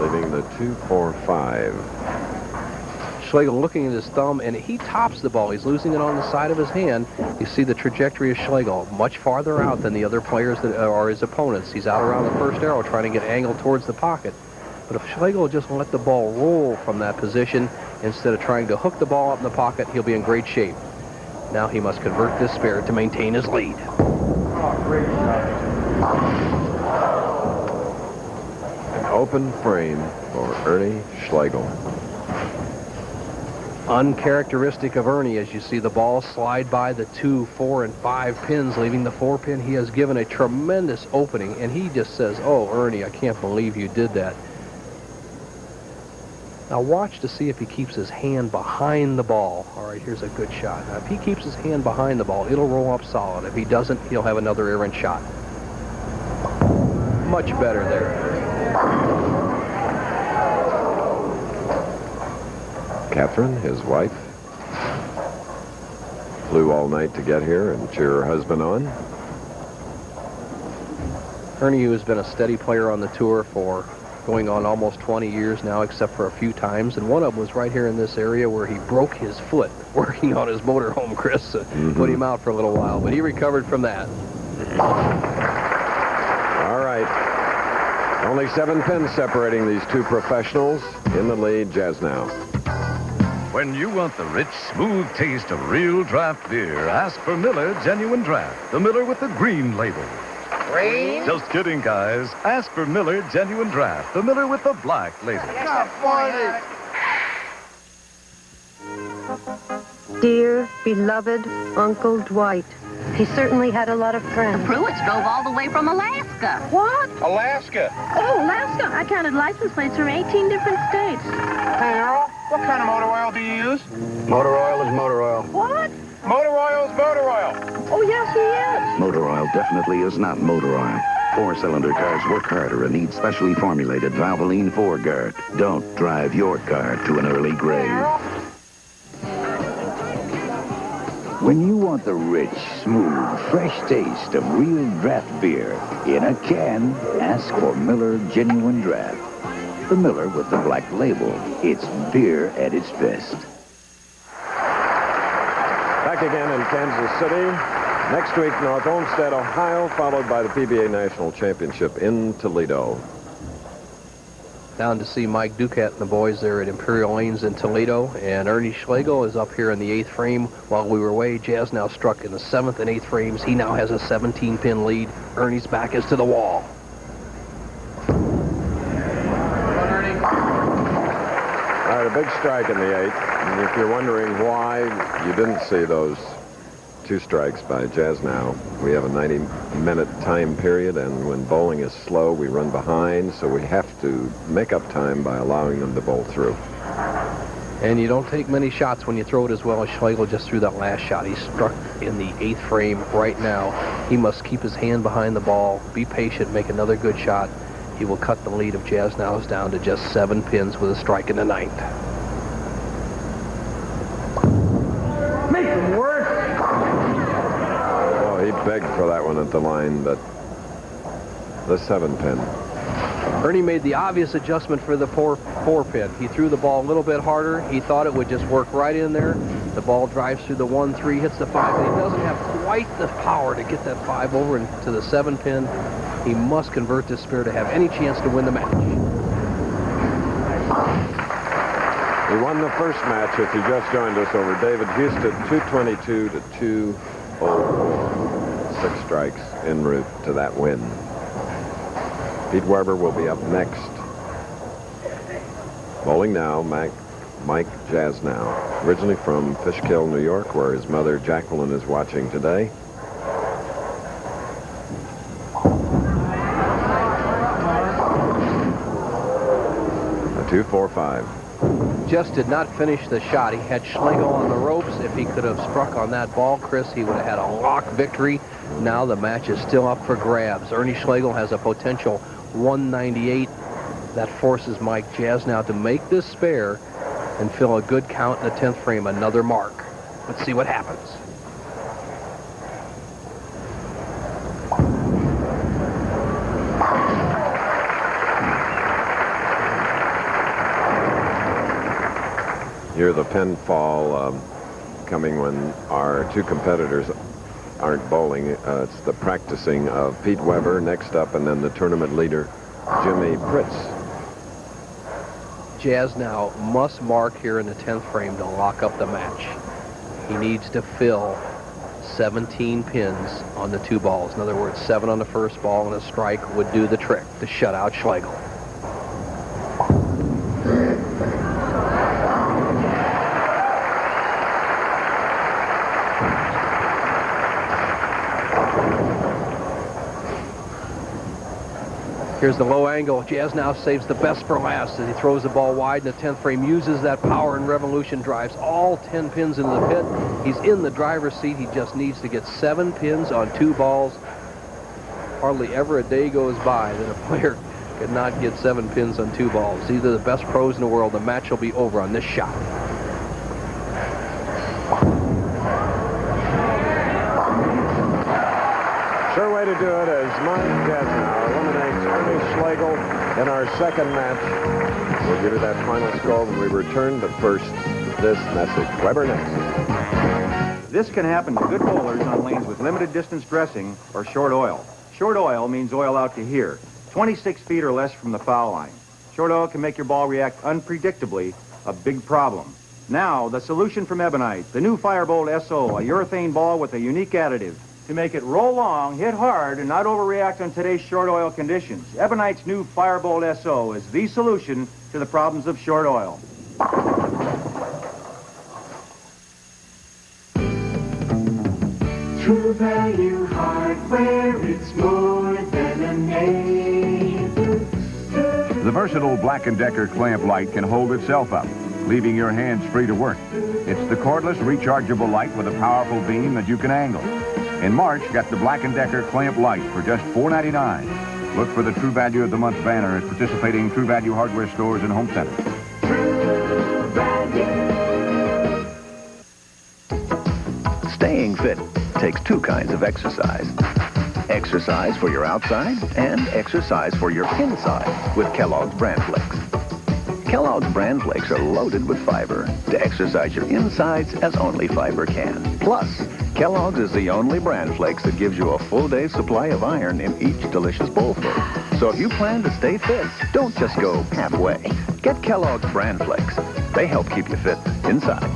Leaving the 2-4-5. Schlegel looking at his thumb, and he tops the ball. He's losing it on the side of his hand. You see the trajectory of Schlegel much farther out than the other players that are his opponents. He's out around the first arrow trying to get angled towards the pocket. But if Schlegel just let the ball roll from that position instead of trying to hook the ball up in the pocket, he'll be in great shape. Now he must convert this spare to maintain his lead. Oh, great shot. An open frame for Ernie Schlegel. Uncharacteristic of Ernie, as you see the ball slide by the 2, 4, and 5 pins, leaving the 4 pin. He has given a tremendous opening, and he just says, "Oh, Ernie, I can't believe you did that." Now watch to see if he keeps his hand behind the ball. All right, here's a good shot. Now, if he keeps his hand behind the ball, it'll roll up solid. If he doesn't, he'll have another errant shot. Much better there. Catherine, his wife, flew all night to get here and cheer her husband on. Ernie, who has been a steady player on the tour for going on almost 20 years now, except for a few times, and one of them was right here in this area where he broke his foot working on his motorhome, Chris. Put him out for a little while, but he recovered from that. All right. Only 7 pins separating these two professionals. In the lead, Jaznnow. When you want the rich, smooth taste of real draft beer, ask for Miller Genuine Draft, the Miller with the green label. Green? Just kidding, guys. Ask for Miller Genuine Draft, the Miller with the black label. That's not funny. Dear, beloved Uncle Dwight. He certainly had a lot of friends. The Pruitts drove all the way from Alaska. What? Alaska. Oh, Alaska. I counted license plates from 18 different states. Hey, Earl, what kind of motor oil do you use? Motor oil is motor oil. What? Motor oil is motor oil. Oh, yes, he is. Motor oil definitely is not motor oil. 4-cylinder cars work harder and need specially formulated Valvoline 4-guard. Don't drive your car to an early grave. When you want the rich, smooth, fresh taste of real draft beer in a can, ask for Miller Genuine Draft. The Miller with the black label. It's beer at its best. Back again in Kansas City. Next week, North Olmsted, Ohio, followed by the PBA National Championship in Toledo. Down to see Mike Ducat and the boys there at Imperial Lanes in Toledo. And Ernie Schlegel is up here in the 8th frame. While we were away, Jaznnow struck in the 7th and 8th frames. He now has a 17-pin lead. Ernie's back is to the wall. All right, a big strike in the 8th. And if you're wondering why you didn't see those 2 strikes by Jaznnow, we have a 90-minute time period, and when bowling is slow, we run behind, so we have to make up time by allowing them to bowl through. And you don't take many shots when you throw it as well as Schlegel just threw that last shot. He struck in the 8th frame right now. He must keep his hand behind the ball, be patient, make another good shot. He will cut the lead of Jaznow's down to just 7 pins with a strike in the 9th. Make them work. Well, he begged for that one at the line, but the 7-pin. Ernie made the obvious adjustment for the 4-pin. He threw the ball a little bit harder. He thought it would just work right in there. The ball drives through the 1-3, hits the 5, but he doesn't have quite the power to get that 5 over into the 7-pin. He must convert this spare to have any chance to win the match. He won the first match, if you just joined us, over David Husted, 222 to 204. 6 strikes en route to that win. Pete Weber will be up next. Bowling now, Mike Jasnau, originally from Fishkill, New York, where his mother Jacqueline is watching today. A 2-4-5. Just did not finish the shot. He had Schlegel on the ropes. If he could have struck on that ball, Chris, he would have had a lock victory. Now the match is still up for grabs. Ernie Schlegel has a potential 198. That forces Mike Jasnau to make this spare and fill a good count in the 10th frame, another mark. Let's see what happens. Hear the pin fall coming when our two competitors aren't bowling. It's the practicing of Pete Weber next up, and then the tournament leader, Jimmy Pritts. Jaznnow must mark here in the 10th frame to lock up the match. He needs to fill 17 pins on the 2 balls. In other words, 7 on the first ball, and a strike would do the trick to shut out Schlegel. Here's the low angle. Jasnnow saves the best for last as he throws the ball wide in the 10th frame, uses that power and revolution, drives all 10 pins into the pit. He's in the driver's seat. He just needs to get 7 pins on 2 balls. Hardly ever a day goes by that a player could not get 7 pins on 2 balls. These are the best pros in the world. The match will be over on this shot. Sure way to do it as Mike Jasnau eliminates Ernie Schlegel in our second match. We'll give you that final score when we return, but first, this message. Weber next. This can happen to good bowlers on lanes with limited distance dressing or short oil. Short oil means oil out to here, 26 feet or less from the foul line. Short oil can make your ball react unpredictably, a big problem. Now, the solution from Ebonite, the new Firebolt SO, a urethane ball with a unique additive to make it roll long, hit hard, and not overreact on today's short oil conditions. Ebonite's new Firebolt SO is the solution to the problems of short oil. True Value Hardware, it's more than a name. The versatile Black & Decker clamp light can hold itself up, leaving your hands free to work. It's the cordless, rechargeable light with a powerful beam that you can angle. In March, get the Black & Decker clamp light for just $4.99. Look for the True Value of the Month banner at participating True Value hardware stores and home centers. True Value. Staying fit takes 2 kinds of exercise. Exercise for your outside and exercise for your inside with Kellogg's Bran Flakes. Kellogg's Bran Flakes are loaded with fiber to exercise your insides as only fiber can. Plus, Kellogg's is the only Bran Flakes that gives you a full day's supply of iron in each delicious bowlful. So if you plan to stay fit, don't just go halfway. Get Kellogg's Bran Flakes. They help keep you fit inside.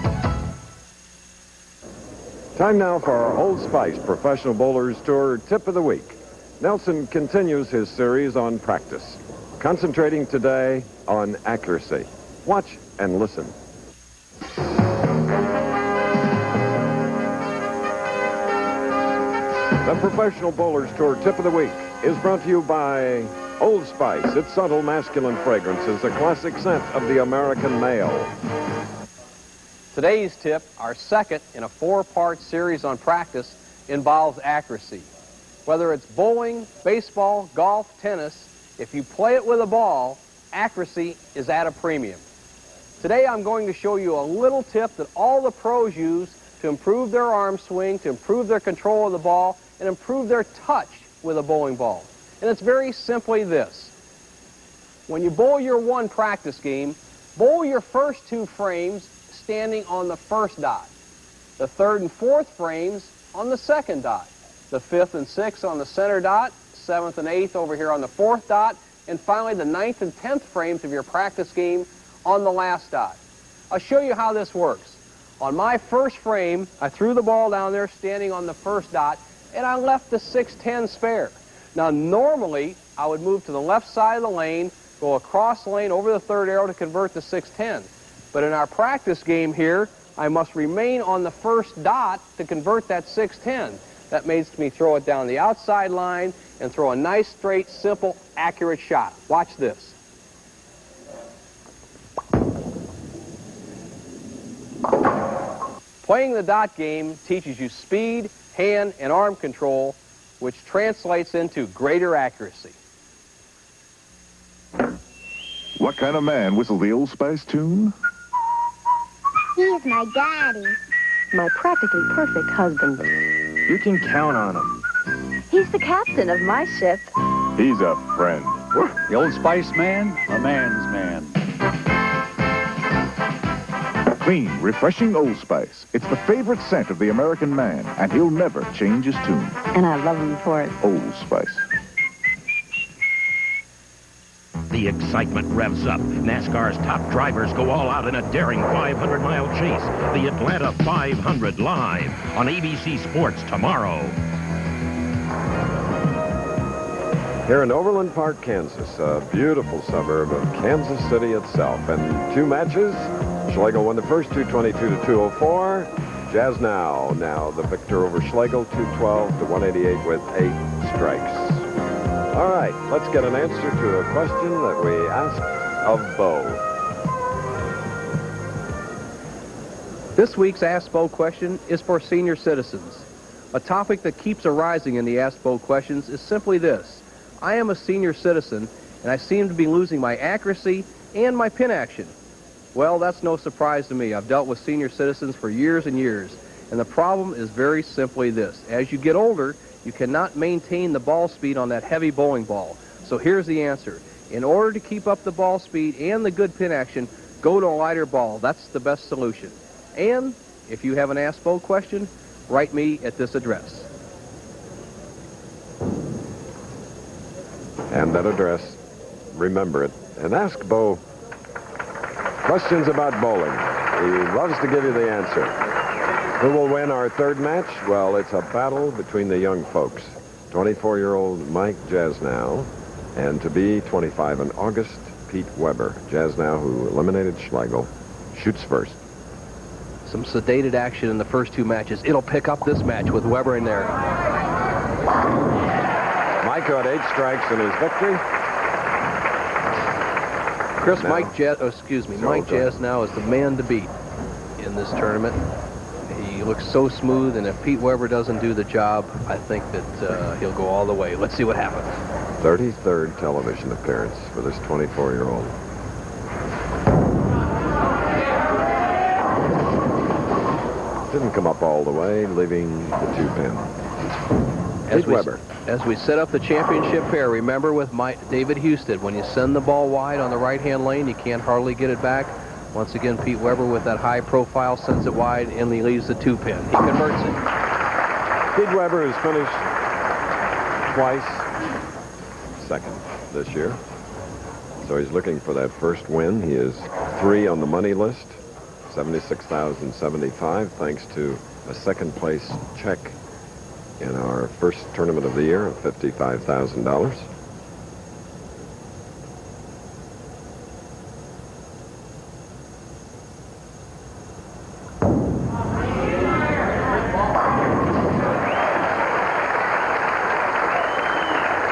Time now for our Old Spice Professional Bowlers Tour Tip of the Week. Nelson continues his series on practice, concentrating today on accuracy. Watch and listen. The Professional Bowlers Tour Tip of the Week is brought to you by Old Spice. Its subtle masculine fragrance is the classic scent of the American male. Today's tip, our second in a 4-part series on practice, involves accuracy. Whether it's bowling, baseball, golf, tennis, if you play it with a ball, accuracy is at a premium. Today I'm going to show you a little tip that all the pros use to improve their arm swing, to improve their control of the ball, and improve their touch with a bowling ball. And it's very simply this. When you bowl your 1 practice game, bowl your first 2 frames standing on the first dot. The 3rd and 4th frames on the 2nd dot. The 5th and 6th on the center dot. 7th and 8th over here on the 4th dot. And finally the 9th and 10th frames of your practice game on the last dot. I'll show you how this works. On my first frame, I threw the ball down there standing on the first dot, and I left the 610 spare. Now, normally, I would move to the left side of the lane, go across the lane over the 3rd arrow to convert the 610. But in our practice game here, I must remain on the first dot to convert that 610. That makes me throw it down the outside line and throw a nice, straight, simple, accurate shot. Watch this. Playing the dot game teaches you speed, hand, and arm control, which translates into greater accuracy. What kind of man whistled the Old Spice tune? He's my daddy. My practically perfect husband. You can count on him. He's the captain of my ship. He's a friend. The Old Spice man, a man's man. Clean, refreshing Old Spice. It's the favorite scent of the American man, and he'll never change his tune. And I love him for it. Old Spice. The excitement revs up. NASCAR's top drivers go all out in a daring 500-mile chase. The Atlanta 500 live on ABC Sports tomorrow. Here in Overland Park, Kansas, a beautiful suburb of Kansas City itself. And 2 matches. Schlegel won the first 222 to 204. Jaznnow now the victor over Schlegel, 212 to 188 with 8 strikes. All right, let's get an answer to a question that we asked of Bo. This week's Ask Bo question is for senior citizens. A topic that keeps arising in the Ask Bo questions is simply this. I am a senior citizen, and I seem to be losing my accuracy and my pin action. Well, that's no surprise to me. I've dealt with senior citizens for years and years, and the problem is very simply this. As you get older, you cannot maintain the ball speed on that heavy bowling ball. So here's the answer. In order to keep up the ball speed and the good pin action, go to a lighter ball. That's the best solution. And if you have an Ask Bo question, write me at this address. And that address, remember it, and ask Bo questions about bowling. He loves to give you the answer. Who will win our third match? Well, it's a battle between the young folks. 24-year-old Mike Jasnau, and to be 25 in August, Pete Weber. Jasnau, who eliminated Schlegel, shoots first. Some sedated action in the first 2 matches. It'll pick up this match with Weber in there. Mike had 8 strikes in his victory. Chris, Mike Jasnau is the man to beat in this tournament. He looks so smooth, and if Pete Weber doesn't do the job, I think that he'll go all the way. Let's see what happens. 33rd television appearance for this 24-year-old. Didn't come up all the way, leaving the 2-pin. Pete Weber. As we set up the championship pair, remember with David Husted, when you send the ball wide on the right-hand lane, you can't hardly get it back. Once again, Pete Weber with that high profile sends it wide, and he leaves the 2-pin. He converts it. Pete Weber has finished twice second this year. So he's looking for that first win. He is 3 on the money list, $76,075, thanks to a second-place check in our first tournament of the year of $55,000.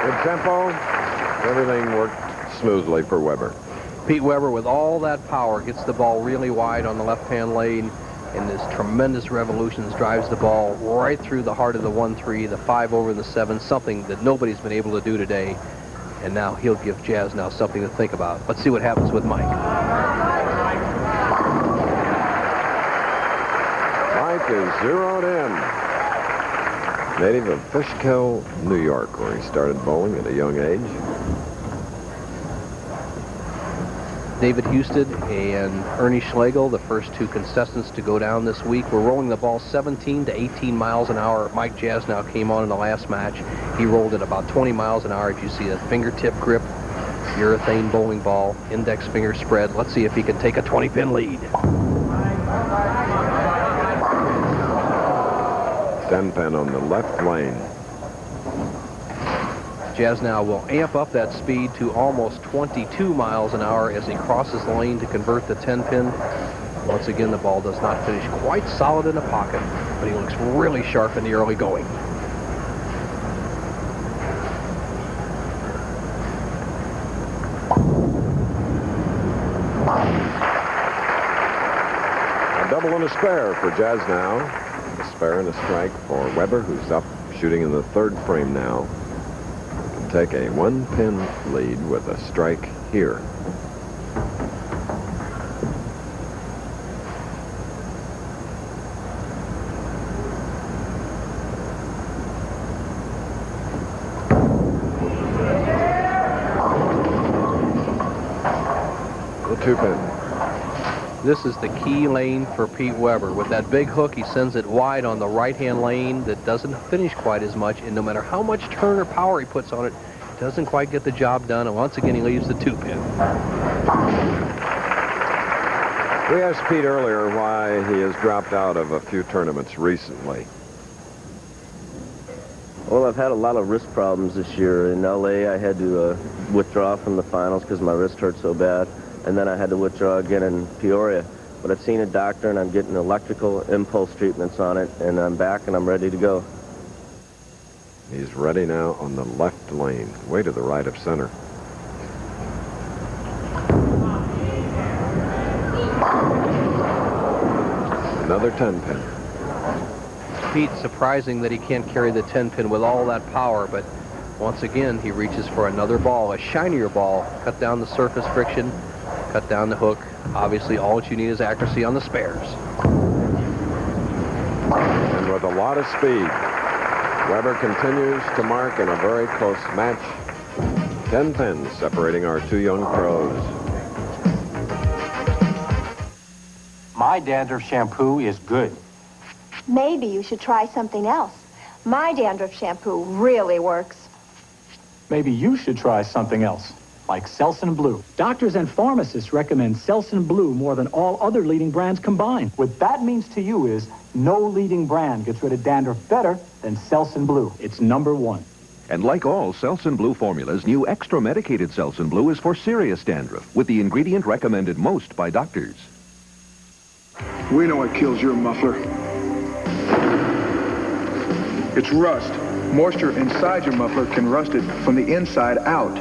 Good tempo. Everything worked smoothly for Weber. Pete Weber, with all that power, gets the ball really wide on the left-hand lane, and this tremendous revolutions drives the ball right through the heart of the 1-3, the 5 over the 7, something that nobody's been able to do today. And now he'll give Jaznnow something to think about. Let's see what happens with Mike. Mike is zeroed in. Native of Fishkill, New York, where he started bowling at a young age. David Husted and Ernie Schlegel, the first 2 contestants to go down this week. We're rolling the ball 17 to 18 miles an hour. Mike Jasnau came on in the last match. He rolled it about 20 miles an hour. As you see, a fingertip grip, urethane bowling ball, index finger spread. Let's see if he can take a 20-pin lead. 10-pin on the left lane. Jaznnow will amp up that speed to almost 22 miles an hour as he crosses the lane to convert the 10-pin. Once again, the ball does not finish quite solid in the pocket, but he looks really sharp in the early going. A double and a spare for Jasnnow. A spare and a strike for Weber, who's up shooting in the third frame now. Can take a 1-pin lead with a strike here. The 2-pin. This is the key lane for Pete Weber. With that big hook, he sends it wide on the right-hand lane that doesn't finish quite as much, and no matter how much turn or power he puts on it, it doesn't quite get the job done, and once again he leaves the 2-pin. We asked Pete earlier why he has dropped out of a few tournaments recently. Well, I've had a lot of wrist problems this year. In L.A., I had to withdraw from the finals because my wrist hurt so bad. And then I had to withdraw again in Peoria. But I've seen a doctor, and I'm getting electrical impulse treatments on it, and I'm back, and I'm ready to go. He's ready now on the left lane, way to the right of center. Another 10-pin. Pete, surprising that he can't carry the 10-pin with all that power, but once again, he reaches for another ball, a shinier ball, cut down the surface friction, cut down the hook. Obviously, all that you need is accuracy on the spares. And with a lot of speed, Weber continues to mark in a very close match. 10 pins separating our two young pros. My dandruff shampoo is good. Maybe you should try something else. My dandruff shampoo really works. Maybe you should try something else, like Selsun Blue. Doctors and pharmacists recommend Selsun Blue more than all other leading brands combined. What that means to you is no leading brand gets rid of dandruff better than Selsun Blue. It's #1. And like all Selsun Blue formulas, new extra medicated Selsun Blue is for serious dandruff, with the ingredient recommended most by doctors. We know what kills your muffler. It's rust. Moisture inside your muffler can rust it from the inside out.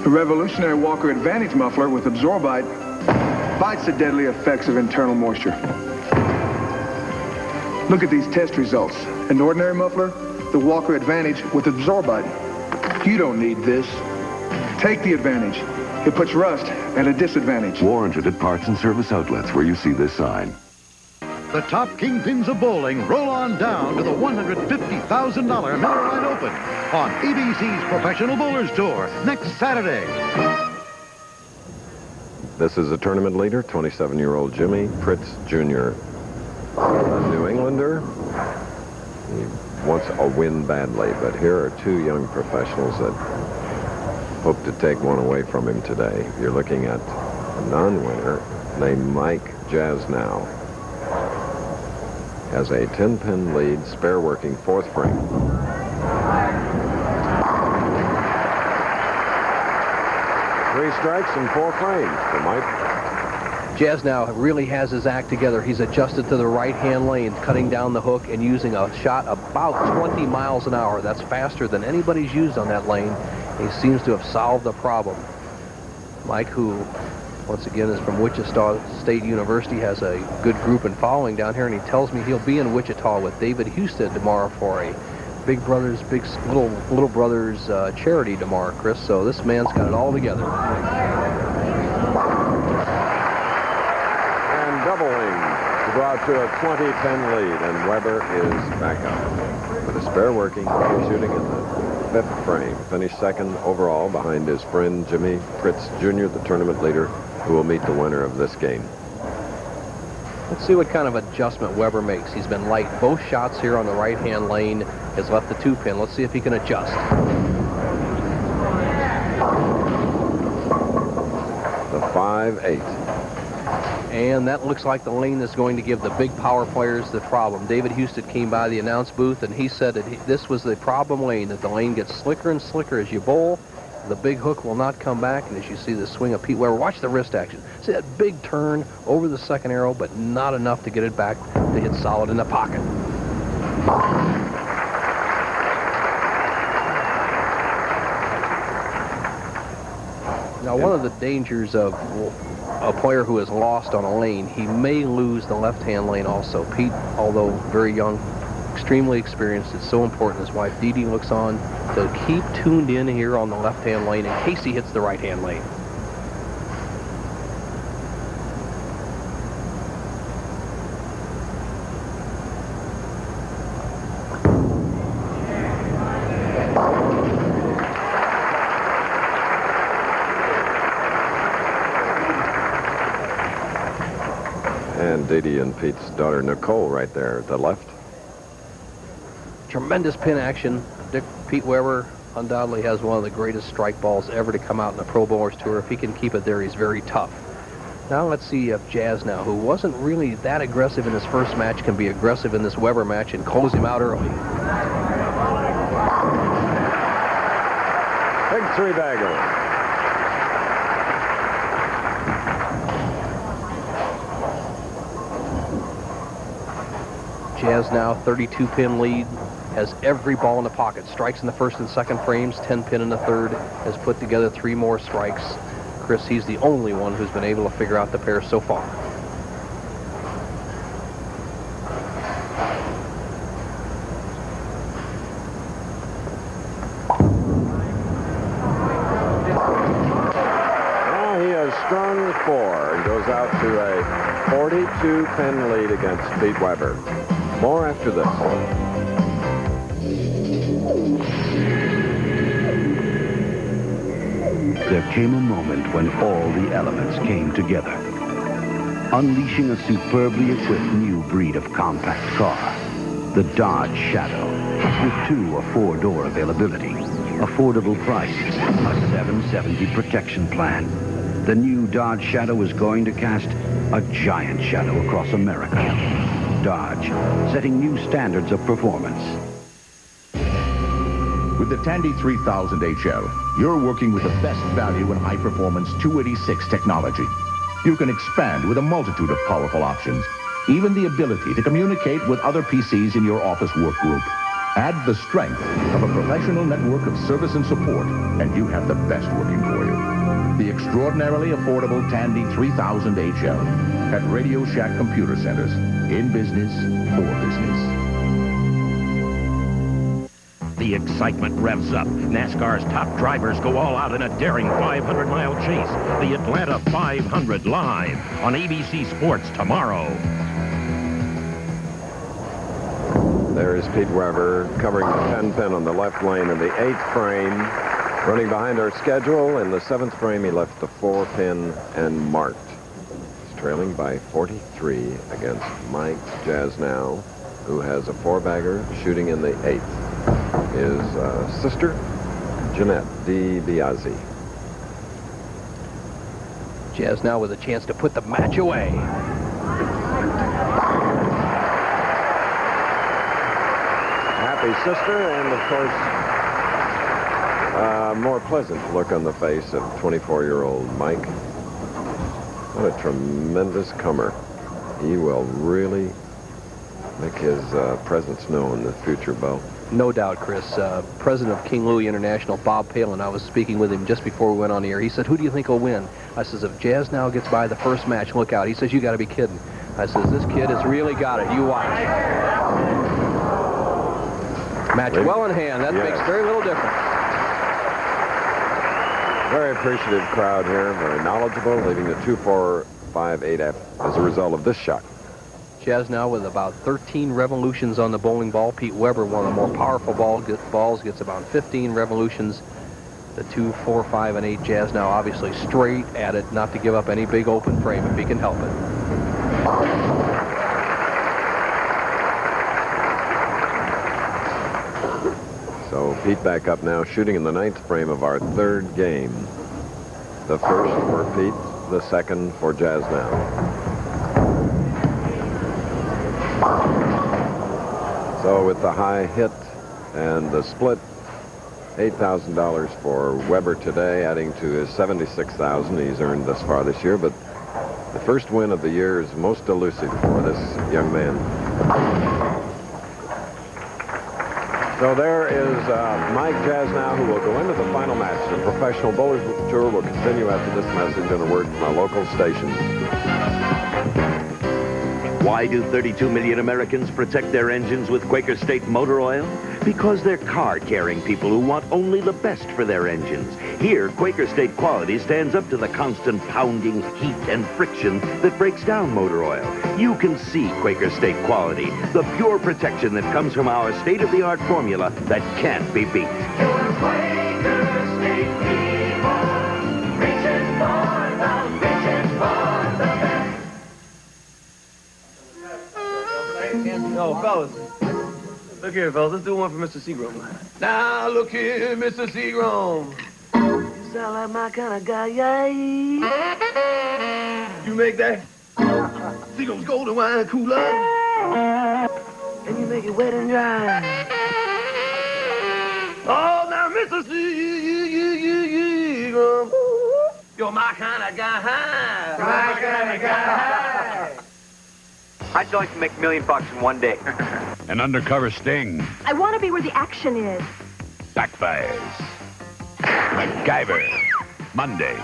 The revolutionary Walker Advantage muffler with Absorbite fights the deadly effects of internal moisture. Look at these test results. An ordinary muffler, the Walker Advantage with Absorbite. You don't need this. Take the Advantage. It puts rust at a disadvantage. Warranted at parts and service outlets where you see this sign. The top kingpins of bowling roll on down to the $150,000 Miller Lite Open on ABC's Professional Bowlers Tour next Saturday. This is a tournament leader, 27-year-old Jimmy Pritts, Jr., a New Englander. He wants a win badly, but here are two young professionals that hope to take one away from him today. You're looking at a non-winner named Mike Jasnau. Has a 10-pin lead, spare working fourth frame. 3 strikes and 4 frames for Mike. Jasnnow really has his act together. He's adjusted to the right-hand lane, cutting down the hook and using a shot about 20 miles an hour. That's faster than anybody's used on that lane. He seems to have solved the problem. Mike, who once again is from Wichita State University, has a good group and following down here, and he tells me he'll be in Wichita with David Husted tomorrow for a Big Brothers, Little Brothers charity tomorrow, Chris. So this man's got it all together. And doubling to go out to a 20-pin lead, and Weber is back up with a spare working, shooting in the 5th frame. Finished second overall behind his friend Jimmy Pritts, Jr., the tournament leader, who will meet the winner of this game. Let's see what kind of adjustment Weber makes. He's been light. Both shots here on the right-hand lane has left the 2-pin. Let's see if he can adjust. The 5-8. And that looks like the lane that's going to give the big power players the problem. David Husted came by the announce booth, and he said that this was the problem lane, that the lane gets slicker and slicker as you bowl. The big hook will not come back, and as you see the swing of Pete Weber, watch the wrist action. See that big turn over the second arrow, but not enough to get it back to hit solid in the pocket. Now, one of the dangers of a player who is lost on a lane, he may lose the left-hand lane also. Pete, although very young, extremely experienced, it's so important. His wife Dee Dee looks on to keep tuned in here on the left-hand lane in case he hits the right-hand lane. And Dee Dee and Pete's daughter Nicole right there at the left. Tremendous pin action. Pete Weber undoubtedly has one of the greatest strike balls ever to come out in the Pro Bowlers Tour. If he can keep it there, he's very tough. Now let's see if Jasnnow, who wasn't really that aggressive in his first match, can be aggressive in this Weber match and close him out early. Big three-bagger. Jasnnow, 32-pin lead, has every ball in the pocket. Strikes in the first and second frames, 10-pin in the third, has put together 3 more strikes. Chris, he's the only one who's been able to figure out the pair so far. Now he has strung 4 and goes out to a 42-pin lead against Pete Weber. More after this. There came a moment when all the elements came together, unleashing a superbly equipped new breed of compact car, the Dodge Shadow, with 2 or 4-door availability, affordable price, a 770 protection plan. The new Dodge Shadow is going to cast a giant shadow across America. Dodge, setting new standards of performance. With the Tandy 3000 HL, you're working with the best value in high-performance 286 technology. You can expand with a multitude of powerful options, even the ability to communicate with other PCs in your office work group. Add the strength of a professional network of service and support, and you have the best working for you. The extraordinarily affordable Tandy 3000 HL at Radio Shack Computer Centers. In business, for business. The excitement revs up. NASCAR's top drivers go all out in a daring 500-mile chase. The Atlanta 500 live on ABC Sports tomorrow. There is Pete Weber covering the 10-pin on the left lane in the 8th frame. Running behind our schedule. In the 7th frame, he left the 4-pin and marked. He's trailing by 43 against Mike Jasnau, who has a 4-bagger shooting in the 8th. His sister, Jeanette DiBiase. Jasnnow with a chance to put the match away. Happy sister, and of course, more pleasant look on the face of 24-year-old Mike. What a tremendous comer. He will really make his presence known in the future, Bo. No doubt, Chris. President of King Louie International, Bob Palin, I was speaking with him just before we went on the air. He said, who do you think will win? I says, if Jasnnow gets by the first match, look out. He says, you got to be kidding. I says, this kid has really got it. You watch. Match well in hand. That makes very little difference. Very appreciative crowd here. Very knowledgeable, leaving the 2-4-5-8F as a result of this shot. Jasnnow with about 13 revolutions on the bowling ball. Pete Weber, one of the more powerful balls, gets about 15 revolutions. The 2, 4, 5, and 8 Jasnnow obviously straight at it, not to give up any big open frame if he can help it. So Pete back up now, shooting in the 9th frame of our 3rd game. The first for Pete, the second for Jasnnow. So with the high hit and the split, $8,000 for Weber today, adding to his $76,000 he's earned thus far this year. But the first win of the year is most elusive for this young man. So there is Mike Jasnau, who will go into the final match. The Professional Bowlers Tour will continue after this message and a word from our local station. Why do 32 million Americans protect their engines with Quaker State motor oil? Because they're car-caring people who want only the best for their engines. Here, Quaker State quality stands up to the constant pounding, heat, and friction that breaks down motor oil. You can see Quaker State quality, the pure protection that comes from our state-of-the-art formula that can't be beat. No, fellas. Look here, fellas. Let's do one for Mr. Seagram. Now, look here, Mr. Seagram. You sound like my kind of guy, yeah. You make that Seagram's golden wine cooler. And you make it wet and dry. Oh, now, Mr. Seagram. You're my kind of guy. My kind of guy. I'd like to make $1 million in one day. An undercover sting I want to be where the action is. backfires. MacGyver, Monday.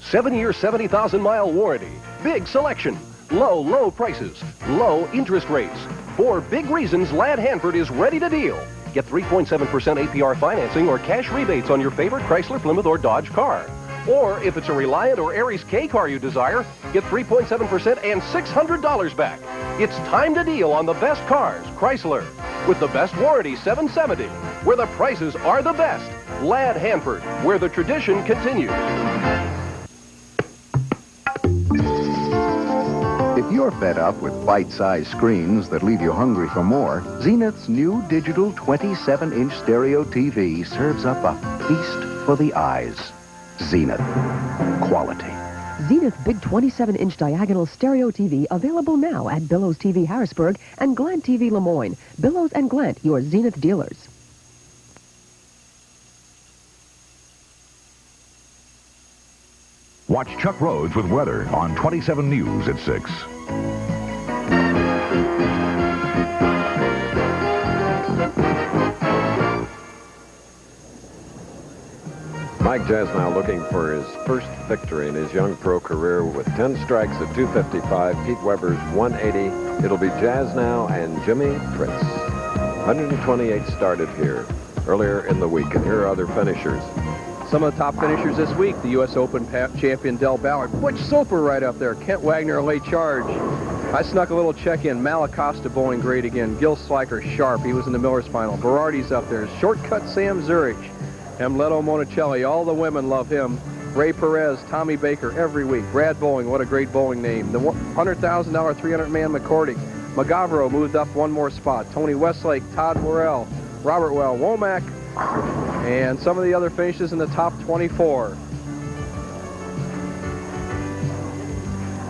7-year, 70,000-mile warranty. Big selection. Low prices. Low interest rates. 4 big reasons Ladd Hanford is ready to deal. Get 3.7% APR financing or cash rebates on your favorite Chrysler, Plymouth, or Dodge car. Or if it's a Reliant or Aries K car you desire, get 3.7% and $600 back. It's time to deal on the best cars, Chrysler. With the best warranty, 770, where the prices are the best. Ladd Hanford, where the tradition continues. If you're fed up with bite-sized screens that leave you hungry for more, Zenith's new digital 27-inch stereo TV serves up a feast for the eyes. Zenith. Quality. Zenith Big 27-inch diagonal stereo TV available now at Billows TV Harrisburg and Glant TV Lemoyne. Billows and Glant, your Zenith dealers. Watch Chuck Rhodes with weather on 27 News at 6. Mike Jasnau looking for his first victory in his young pro career with 10 strikes at 255, Pete Weber's 180. It'll be Jasnau and Jimmy Pritts. 128 started here earlier in the week, and here are other finishers. Some of the top finishers this week, the U.S. Open champion Del Ballard. Butch Soper right up there. Kent Wagner, a late charge. I snuck a little check in. Malacosta bowling great again. Gil Sliker, sharp. He was in the Miller's final. Berardi's up there. Shortcut Sam Zurich. Hamletto Monticelli, all the women love him. Ray Perez, Tommy Baker, every week. Brad Bowling, what a great bowling name. The $100,000 300-man McCordy. McGavro moved up one more spot. Tony Westlake, Todd Worrell, Robert Well, Womack, and some of the other finishes in the top 24.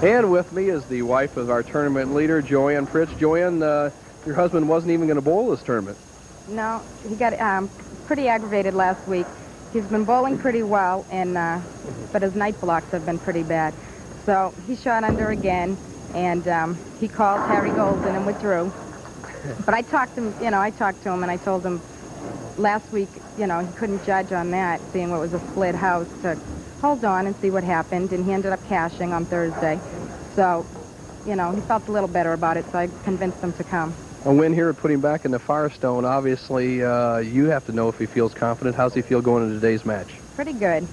And with me is the wife of our tournament leader, Joanne Pritts. Joanne, your husband wasn't even going to bowl this tournament. No, he got pretty aggravated last week. He's been bowling pretty well, and but his night blocks have been pretty bad. So he shot under again, and he called Harry Golden and withdrew. But I talked to him, and I told him last week, he couldn't judge on that, seeing what was a split house, to hold on and see what happened, and he ended up cashing on Thursday. So, he felt a little better about it, so I convinced him to come. A win here would put him back in the Firestone. Obviously, you have to know if he feels confident. How's he feel going into today's match? Pretty good.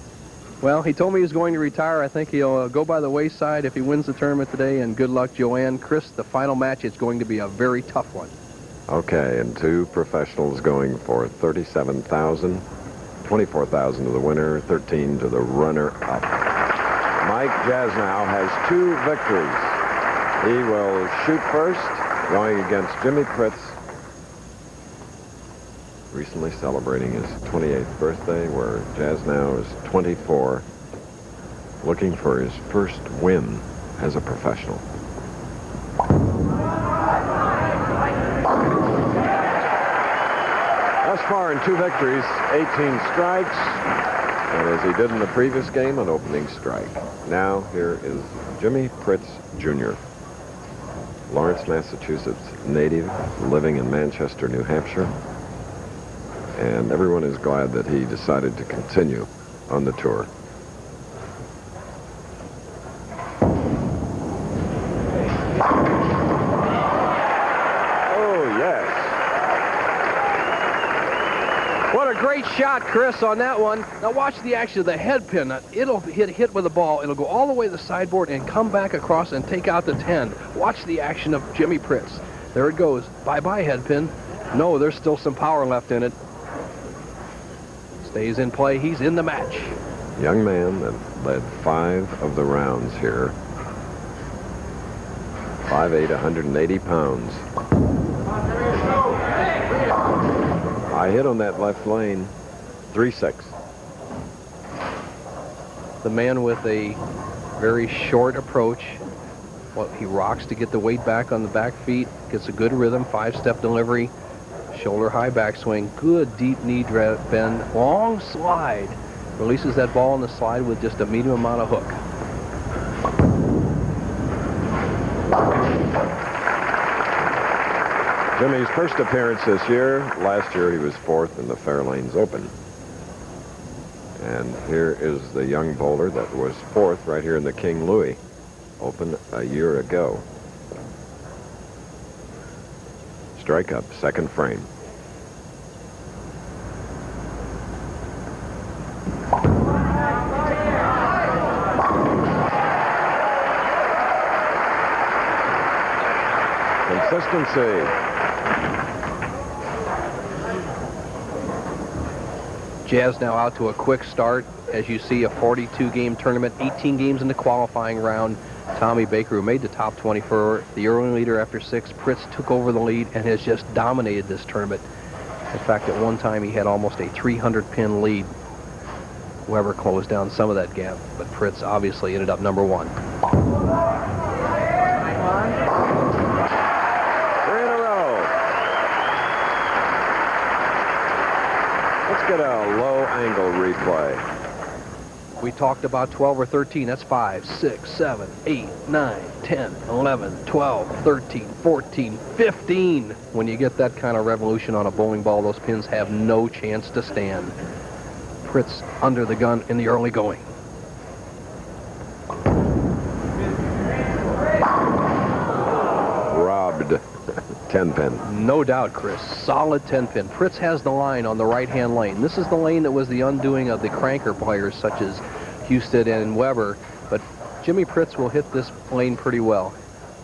Well, he told me he was going to retire. I think he'll go by the wayside if he wins the tournament today, and good luck, Joanne. Chris, the final match is going to be a very tough one. Okay, and 2 professionals going for $37,000, $24,000 to the winner, $13,000 to the runner-up. Mike Jasnau has 2 victories. He will shoot first, going against Jimmy Pritts, recently celebrating his 28th birthday, where Jasnau is 24, looking for his first win as a professional. Thus far in 2 victories, 18 strikes, and as he did in the previous game, an opening strike. Now here is Jimmy Pritts, Jr., Lawrence, Massachusetts native, living in Manchester, New Hampshire. And everyone is glad that he decided to continue on the tour. What a great shot, Chris, on that one. Now watch the action of the head pin. It'll hit with the ball. It'll go all the way to the sideboard and come back across and take out the 10. Watch the action of Jimmy Pritts. There it goes. Bye-bye, head pin. No, there's still some power left in it. Stays in play. He's in the match. Young man that led 5 of the rounds here. 5'8", 180 pounds. I hit on that left lane, 3-6. The man with a very short approach. Well, he rocks to get the weight back on the back feet, gets a good rhythm, 5-step delivery, shoulder high backswing, good deep knee bend, long slide. Releases that ball in the slide with just a medium amount of hook. Jimmy's first appearance this year. Last year he was 4th in the Fairlanes Open. And here is the young bowler that was 4th right here in the King Louie Open a year ago. Strike up, second frame. Consistency. Jaznnow out to a quick start. As you see, a 42-game tournament, 18 games in the qualifying round. Tommy Baker, who made the top 20 for the early leader after 6. Pritz took over the lead and has just dominated this tournament. In fact, at one time he had almost a 300-pin lead. Weber closed down some of that gap, but Pritz obviously ended up number 1. 3 in a row. Let's get a low-angle replay. We talked about 12 or 13. That's 5, 6, 7, 8, 9, 10, 11, 12, 13, 14, 15. When you get that kind of revolution on a bowling ball, those pins have no chance to stand. Pritz under the gun in the early going. Robbed. 10-pin. No doubt, Chris. Solid 10-pin. Pritz has the line on the right-hand lane. This is the lane that was the undoing of the cranker players such as Husted and Weber, but Jimmy Pritts will hit this lane pretty well.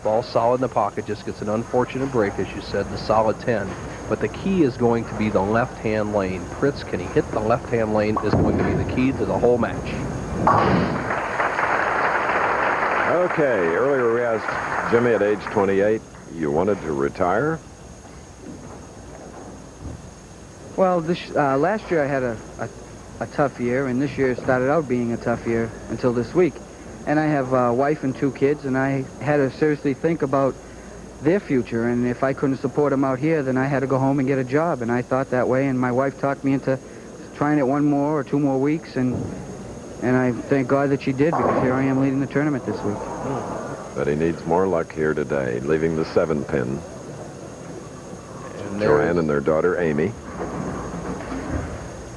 Ball solid in the pocket, just gets an unfortunate break, as you said, the solid 10. But the key is going to be the left-hand lane. Pritz, can he hit the left-hand lane, is going to be the key to the whole match. Okay, earlier we asked Jimmy at age 28, you wanted to retire? Well, last year I had a tough year, and this year started out being a tough year until this week. And I have a wife and 2 kids, and I had to seriously think about their future. And if I couldn't support them out here, then I had to go home and get a job. And I thought that way, and my wife talked me into trying it 1 more or 2 more weeks, and I thank God that she did, because here I am leading the tournament this week. But he needs more luck here today, leaving the 7-pin. Joanne and their daughter, Amy.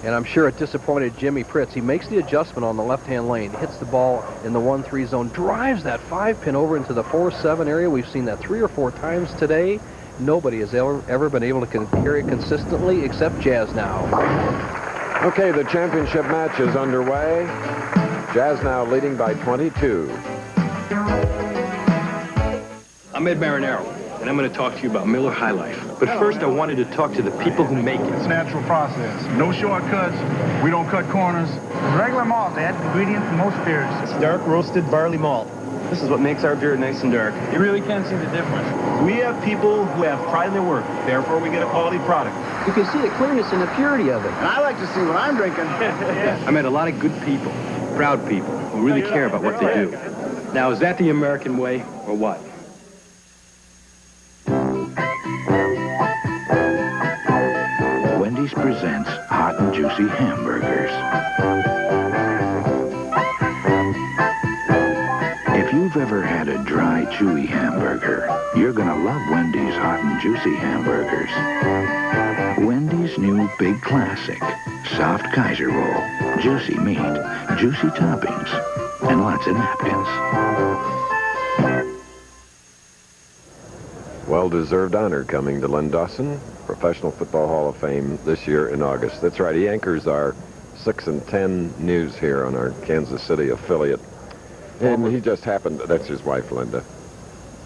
And I'm sure it disappointed Jimmy Pritts. He makes the adjustment on the left-hand lane, hits the ball in the 1-3 zone, drives that 5-pin over into the 4-7 area. We've seen that 3 or 4 times today. Nobody has ever been able to carry it consistently except Jaznnow. Okay, the championship match is underway. Jaznnow leading by 22. I'm Ed Marinero, and I'm going to talk to you about Miller High Life. But first, I wanted to talk to the people who make it. It's a natural process. No shortcuts. We don't cut corners. Regular malt, Ed. Ingredient for most beers. It's dark roasted barley malt. This is what makes our beer nice and dark. You really can't see the difference. We have people who have pride in their work. Therefore, we get a quality product. You can see the clearness and the purity of it. And I like to see what I'm drinking. I met a lot of good people, proud people, who really care about what they do. Now, is that the American way, or what? Wendy's presents hot and juicy hamburgers. If you've ever had a dry, chewy hamburger, you're gonna love Wendy's hot and juicy hamburgers. Wendy's new new big classic. Soft Kaiser roll, juicy meat, juicy toppings, and lots of napkins. Well-deserved honor coming to Len Dawson, Professional Football Hall of Fame this year in August. That's right, he anchors our 6 and 10 news here on our Kansas City affiliate. And he just happened, that's his wife, Linda.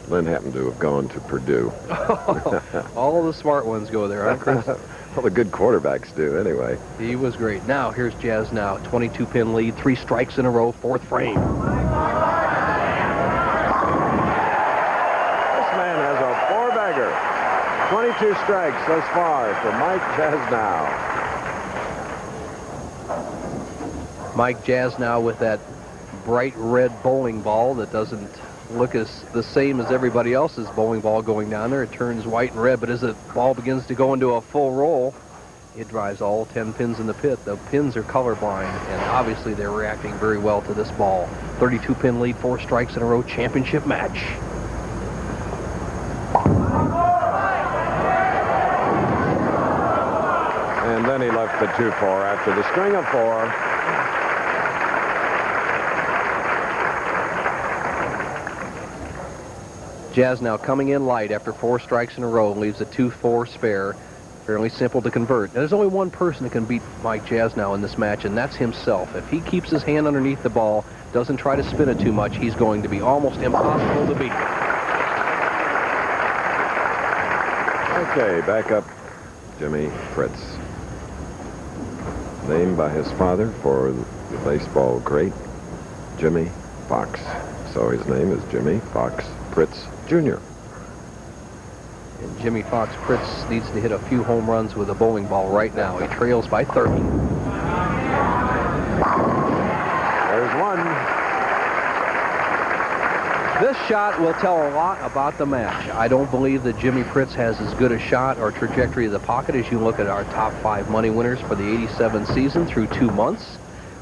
Len happened to have gone to Purdue. All the smart ones go there, huh, Chris? Well, the good quarterbacks do, anyway. He was great. Now, here's Jaznnow, 22-pin lead, 3 strikes in a row, 4th frame. This man has a 4-bagger. 22 strikes thus far for Mike Jasnau. Mike Jasnau with that bright red bowling ball that doesn't look as the same as everybody else's bowling ball going down there. It turns white and red, but as the ball begins to go into a full roll, it drives all 10 pins in the pit. The pins are colorblind, and obviously they're reacting very well to this ball. 32-pin lead, 4 strikes in a row, championship match. And then he left the 2-4 after the string of 4. Jaznnow coming in light after 4 strikes in a row, leaves a 2-4 spare. Fairly simple to convert. Now, there's only one person that can beat Mike Jasnnow in this match, and that's himself. If he keeps his hand underneath the ball, doesn't try to spin it too much, he's going to be almost impossible to beat. Okay, back up Jimmy Pritts. Named by his father for the baseball great, Jimmy Fox. So his name is Jimmy Fox Pritts Jr. And Jimmy Fox Pritts needs to hit a few home runs with a bowling ball right now. He trails by 30. There's one. This shot will tell a lot about the match. I don't believe that Jimmy Pritts has as good a shot or trajectory of the pocket as you look at our top 5 money winners for the 87 season through 2 months.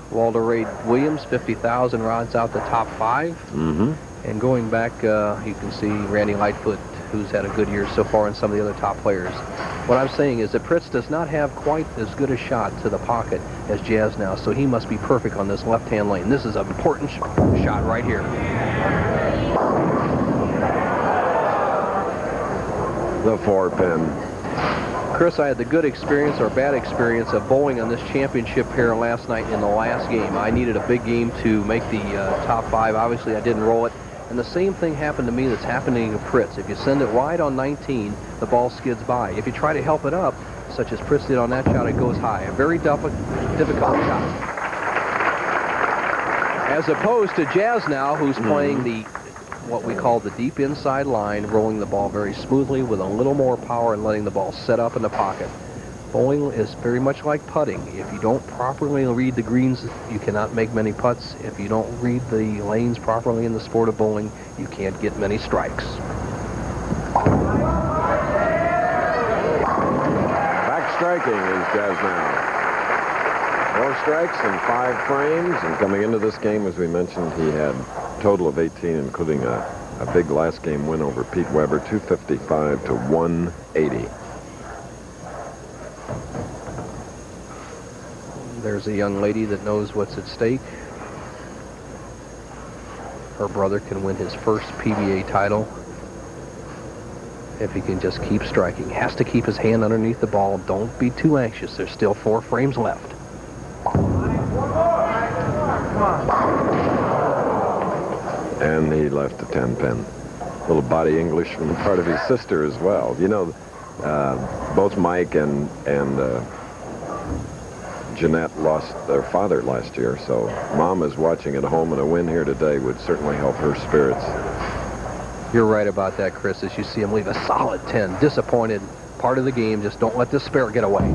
Walter Ray Williams, 50,000, rods out the top 5. Mm-hmm. And going back, you can see Randy Lightfoot, who's had a good year so far, and some of the other top players. What I'm saying is that Pritts does not have quite as good a shot to the pocket as Jasnnow, so he must be perfect on this left-hand lane. This is an important shot right here. The 4-pin. Chris, I had the good experience or bad experience of bowling on this championship pair last night in the last game. I needed a big game to make the top 5. Obviously, I didn't roll it. And the same thing happened to me that's happening to Pritts. If you send it wide on 19, the ball skids by. If you try to help it up, such as Pritts did on that shot, it goes high. A very difficult shot. As opposed to Jaznnow, who's playing what we call the deep inside line, rolling the ball very smoothly with a little more power and letting the ball set up in the pocket. Bowling is very much like putting. If you don't properly read the greens, you cannot make many putts. If you don't read the lanes properly in the sport of bowling, you can't get many strikes. Back striking is Jasnnow. 4 strikes and 5 frames, and coming into this game, as we mentioned, he had a total of 18, including a big last game win over Pete Weber, 255 to 180. There's a young lady that knows what's at stake. Her brother can win his first PBA title if he can just keep striking. Has to keep his hand underneath the ball. Don't be too anxious. There's still 4 frames left. And he left a 10-pin. A little body English from the part of his sister as well. You know, both Mike and Jeanette lost their father last year, so Mom is watching at home, and a win here today would certainly help her spirits. You're right about that, Chris. As you see him leave a solid 10. Disappointed. Part of the game. Just don't let this spare get away.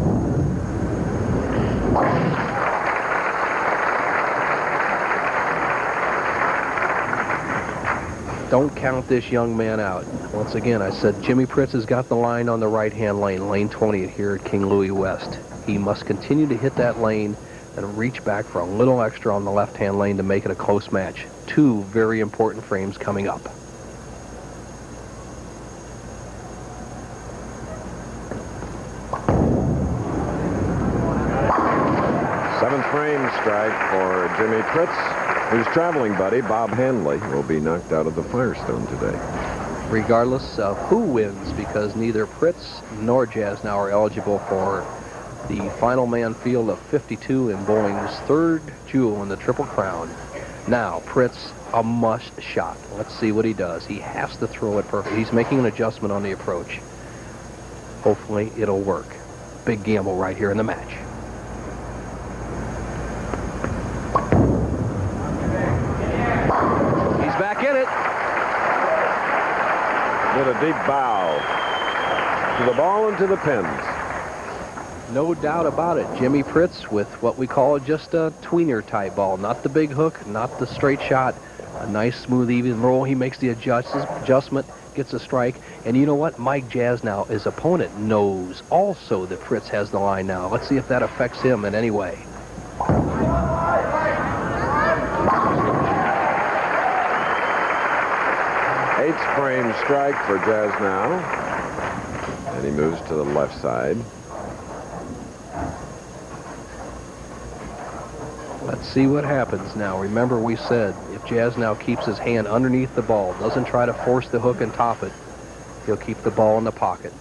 Don't count this young man out. Once again, I said Jimmy Pritts has got the line on the right-hand lane, lane 20 here at King Louie West. He must continue to hit that lane and reach back for a little extra on the left-hand lane to make it a close match. 2 very important frames coming up. frame strike for Jimmy Pritts, whose traveling buddy, Bob Hanley, will be knocked out of the Firestone today. Regardless of who wins, because neither Pritz nor Jasnnow are eligible for the final man field of 52 in bowling's third jewel in the Triple Crown. Now, Pritz, a must shot. Let's see what he does. He has to throw it perfect. He's making an adjustment on the approach. Hopefully, it'll work. Big gamble right here in the match. He's back in it. Did a deep bow to the ball and to the pins. No doubt about it. Jimmy Pritts with what we call just a tweener type ball. Not the big hook, not the straight shot. A nice, smooth, even roll. He makes the adjustment, gets a strike. And you know what? Mike Jasnau, his opponent, knows also that Pritts has the line now. Let's see if that affects him in any way. Eighth frame strike for Jasnnow. And he moves to the left side. Let's see what happens now. Remember, we said if Jasnnow keeps his hand underneath the ball, doesn't try to force the hook and top it, he'll keep the ball in the pocket.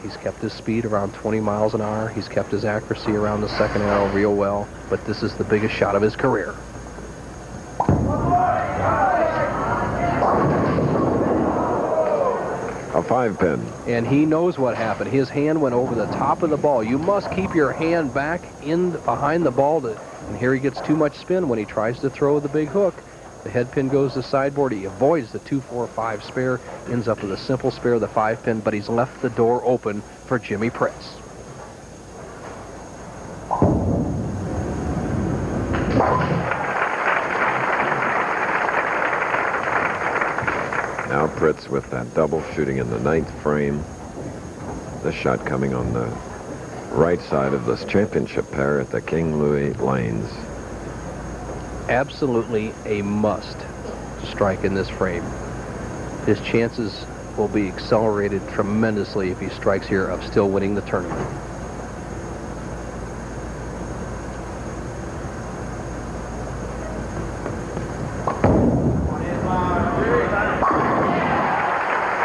He's kept his speed around 20 miles an hour. He's kept his accuracy around the second arrow real well, but this is the biggest shot of his career. A 5-pin. And he knows what happened. His hand went over the top of the ball. You must keep your hand back in behind the ball. And here he gets too much spin when he tries to throw the big hook. The head pin goes to sideboard. He avoids the 2-4-5 spare, ends up with a simple spare, the 5-pin, but he's left the door open for Jimmy Pritts. Now Pritts with that double shooting in the 9th frame. This shot coming on the right side of this championship pair at the King Louie lanes. Absolutely a must to strike in this frame. His chances will be accelerated tremendously if he strikes here of still winning the tournament.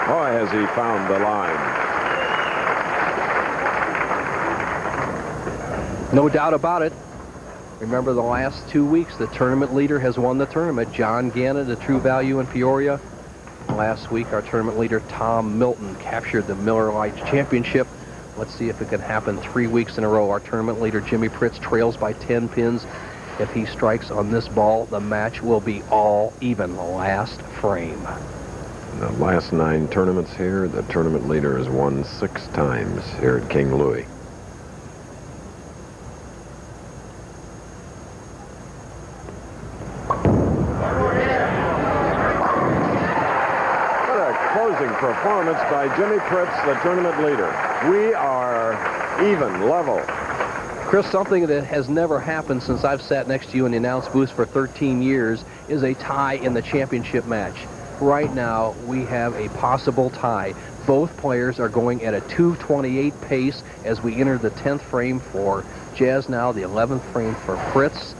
Boy, has he found the line. No doubt about it. Remember the last 2 weeks, the tournament leader has won the tournament. John Gannon, the True Value in Peoria. Last week, our tournament leader, Tom Milton, captured the Miller Lite Championship. Let's see if it can happen 3 weeks in a row. Our tournament leader, Jimmy Pritts, trails by 10 pins. If he strikes on this ball, the match will be all even. Last frame. In the last 9 tournaments here, the tournament leader has won 6 times here at King Louie. Performance by Jimmy Pritts, the tournament leader. We are even, level. Chris, something that has never happened since I've sat next to you in the announce booth for 13 years is a tie in the championship match. Right now, we have a possible tie. Both players are going at a 2:28 pace as we enter the 10th frame for Jaznnow, the 11th frame for Pritts.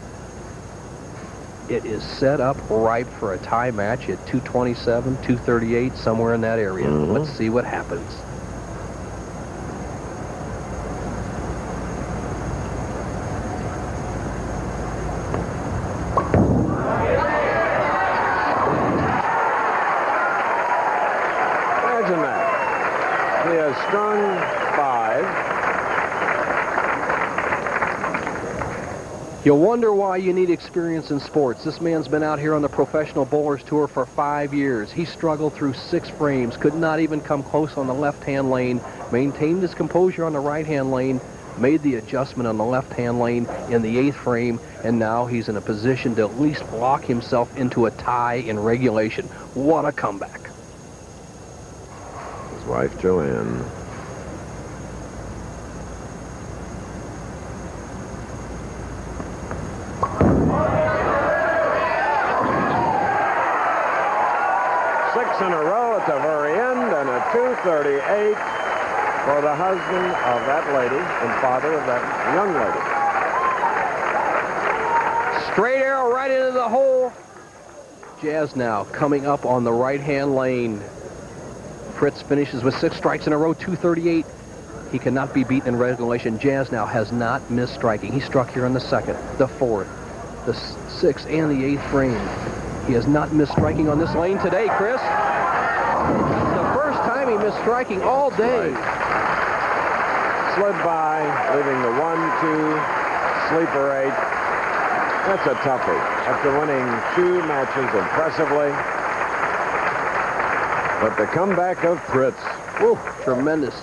It is set up ripe for a tie match at 2:27, 2:38, somewhere in that area. Let's see what happens. Imagine that. He has strung 5. You'll wonder why you need experience in sports. This man's been out here on the Professional Bowlers Tour for 5 years. He struggled through 6 frames, could not even come close on the left-hand lane, maintained his composure on the right-hand lane, made the adjustment on the left-hand lane in the 8th frame, and now he's in a position to at least lock himself into a tie in regulation. What a comeback. His wife, Joanne. In a row at the very end, and a 2:38 for the husband of that lady and father of that young lady. Straight arrow right into the hole. Jasnnow coming up on the right-hand lane. Pritz finishes with 6 strikes in a row, 238. He cannot be beaten in regulation. Jasnnow has not missed striking. He struck here in the 2nd, the 4th, the 6th, and the 8th frame. He has not missed striking on this lane today, Chris. That's the first time he missed striking all day. Slid by, leaving the 1-2 sleeper 8. That's a toughie. After winning 2 matches impressively. But the comeback of Pritz. Woo, tremendous.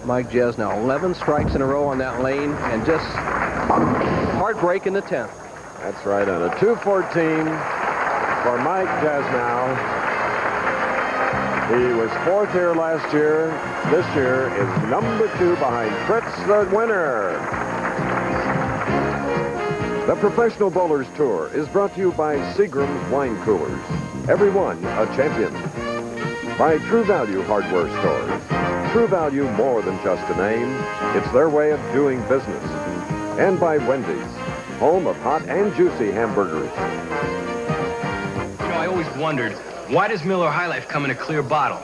Mike Jasnau, 11 strikes in a row on that lane, and just heartbreak in the 10th. That's right, on a 214 for Mike Jasnau. He was 4th here last year. This year is number 2 behind Pritz, the winner. The Professional Bowlers Tour is brought to you by Seagram's Wine Coolers. Every one a champion. By True Value Hardware Stores. True Value, more than just a name. It's their way of doing business. And by Wendy's, home of hot and juicy hamburgers. You know, I always wondered, why does Miller High Life come in a clear bottle?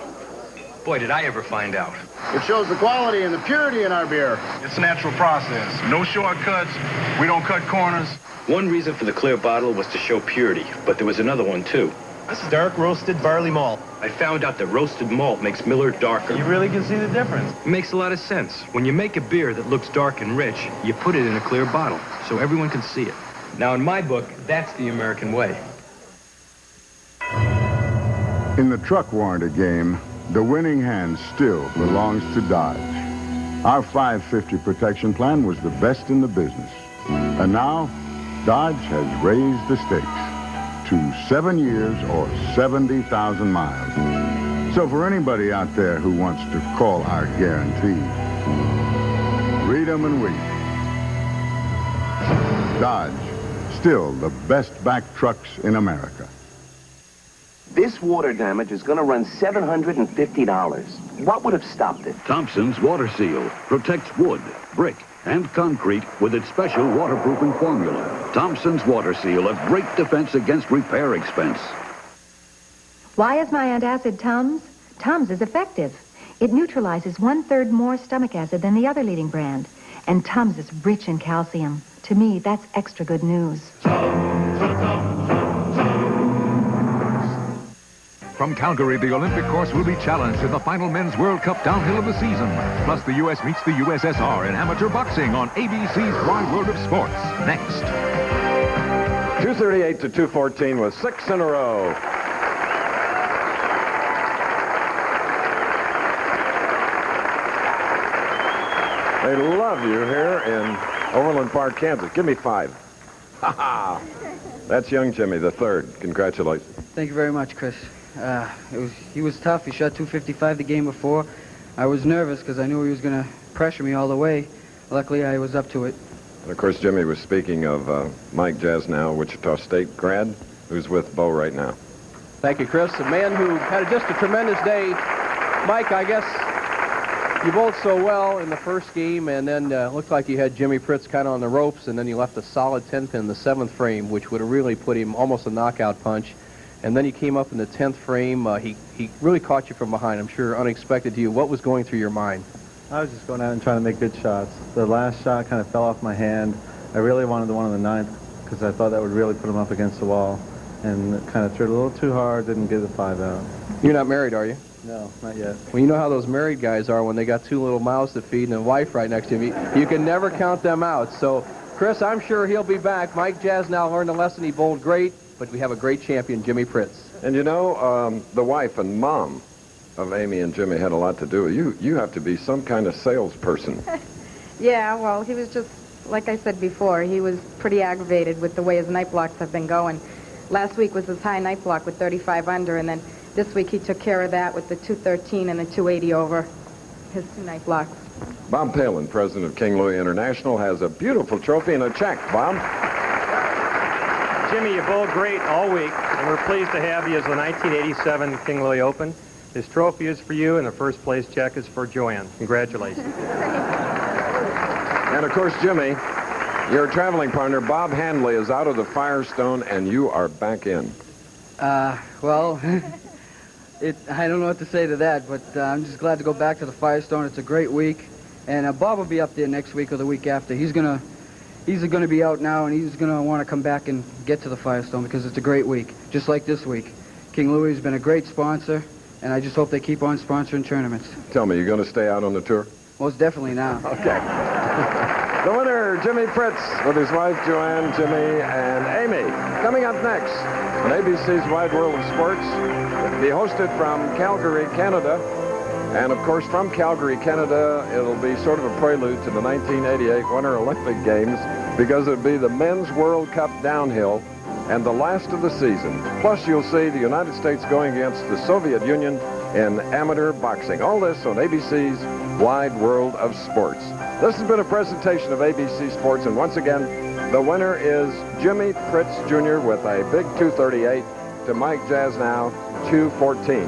Boy, did I ever find out. It shows the quality and the purity in our beer. It's a natural process. No shortcuts. We don't cut corners. One reason for the clear bottle was to show purity, but there was another one, too. This is dark roasted barley malt. I found out that roasted malt makes Miller darker. You really can see the difference. It makes a lot of sense. When you make a beer that looks dark and rich, you put it in a clear bottle so everyone can see it. Now, in my book, that's the American way. In the truck warranty game, the winning hand still belongs to Dodge. Our 550 protection plan was the best in the business. And now, Dodge has raised the stakes to 7 years or 70,000 miles. So for anybody out there who wants to call our guarantee, read them and weep. Dodge, still the best back trucks in America. This water damage is going to run $750. What would have stopped it? Thompson's Water Seal protects wood, brick, and concrete with its special waterproofing formula. Thompson's Water Seal, a great defense against repair expense. Why is my antacid Tums? Tums is effective. It neutralizes 1/3 more stomach acid than the other leading brand. And Tums is rich in calcium. To me, that's extra good news. From Calgary, the Olympic course will be challenged in the final Men's World Cup downhill of the season. Plus, the U.S. meets the USSR in amateur boxing on ABC's Wide World of Sports. Next. 238 to 214 with 6 in a row. They love you here in Overland Park, Kansas. Give me 5. Ha ha! That's young Jimmy, the 3rd. Congratulations. Thank you very much, Chris. He was tough. He shot 255 the game before. I was nervous because I knew he was going to pressure me all the way. Luckily, I was up to it. And of course, Jimmy was speaking of Mike Jasnau, Wichita State grad, who's with Bo right now. Thank you, Chris. A man who had just a tremendous day. Mike, I guess you bowled so well in the first game, and then looked like you had Jimmy Pritts kind of on the ropes, and then you left a solid 10th in the 7th frame, which would have really put him almost a knockout punch. And then he came up in the 10th frame. He really caught you from behind, I'm sure unexpected to you. What was going through your mind? I was just going out and trying to make good shots. The last shot kind of fell off my hand. I really wanted the one on the 9th because I thought that would really put him up against the wall. And it kind of threw it a little too hard, didn't get the 5 out. You're not married, are you? No, not yet. Well, you know how those married guys are when they got 2 little mouths to feed and a wife right next to him. You can never count them out. So, Chris, I'm sure he'll be back. Mike Jasnau learned a lesson. He bowled great. But we have a great champion, Jimmy Pritts. And you know, the wife and mom of Amy and Jimmy had a lot to do with you. You have to be some kind of salesperson. Yeah, well, he was just, like I said before, he was pretty aggravated with the way his night blocks have been going. Last week was his high night block with 35 under, and then this week he took care of that with the 213 and the 280 over his 2 night blocks. Bob Palin, president of King Louie International, has a beautiful trophy and a check. Bob? Jimmy, you bowled great all week, and we're pleased to have you as the 1987 King Louie Open. This trophy is for you, and the first place check is for Joanne. Congratulations. And of course, Jimmy, Your traveling partner, Bob Handley, is out of the Firestone, and you are back in. Well, I don't know what to say to that, but I'm just glad to go back to the Firestone. It's a great week, and Bob will be up there next week or the week after. He's gonna be out now, and he's gonna want to come back and get to the Firestone because it's a great week, just like this week. King Louie has been a great sponsor, and I just hope they keep on sponsoring tournaments. Tell me, you going to stay out on the tour? Most definitely now. Okay. The winner, Jimmy Pritts, with his wife Joanne, Jimmy, and Amy. Coming up next on ABC's Wide World of Sports, it'll be hosted from Calgary, Canada. And, of course, from Calgary, Canada, it'll be sort of a prelude to the 1988 Winter Olympic Games because it'll be the Men's World Cup downhill and the last of the season. Plus, you'll see the United States going against the Soviet Union in amateur boxing. All this on ABC's Wide World of Sports. This has been a presentation of ABC Sports, and once again, the winner is Jimmy Pritts Jr. with a big 238 to Mike Jasnau 214.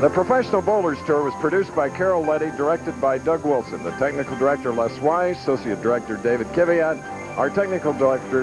The Professional Bowlers Tour was produced by Carol Letty, directed by Doug Wilson. The technical director, Les Weiss, associate director, David Kiviat, our technical director,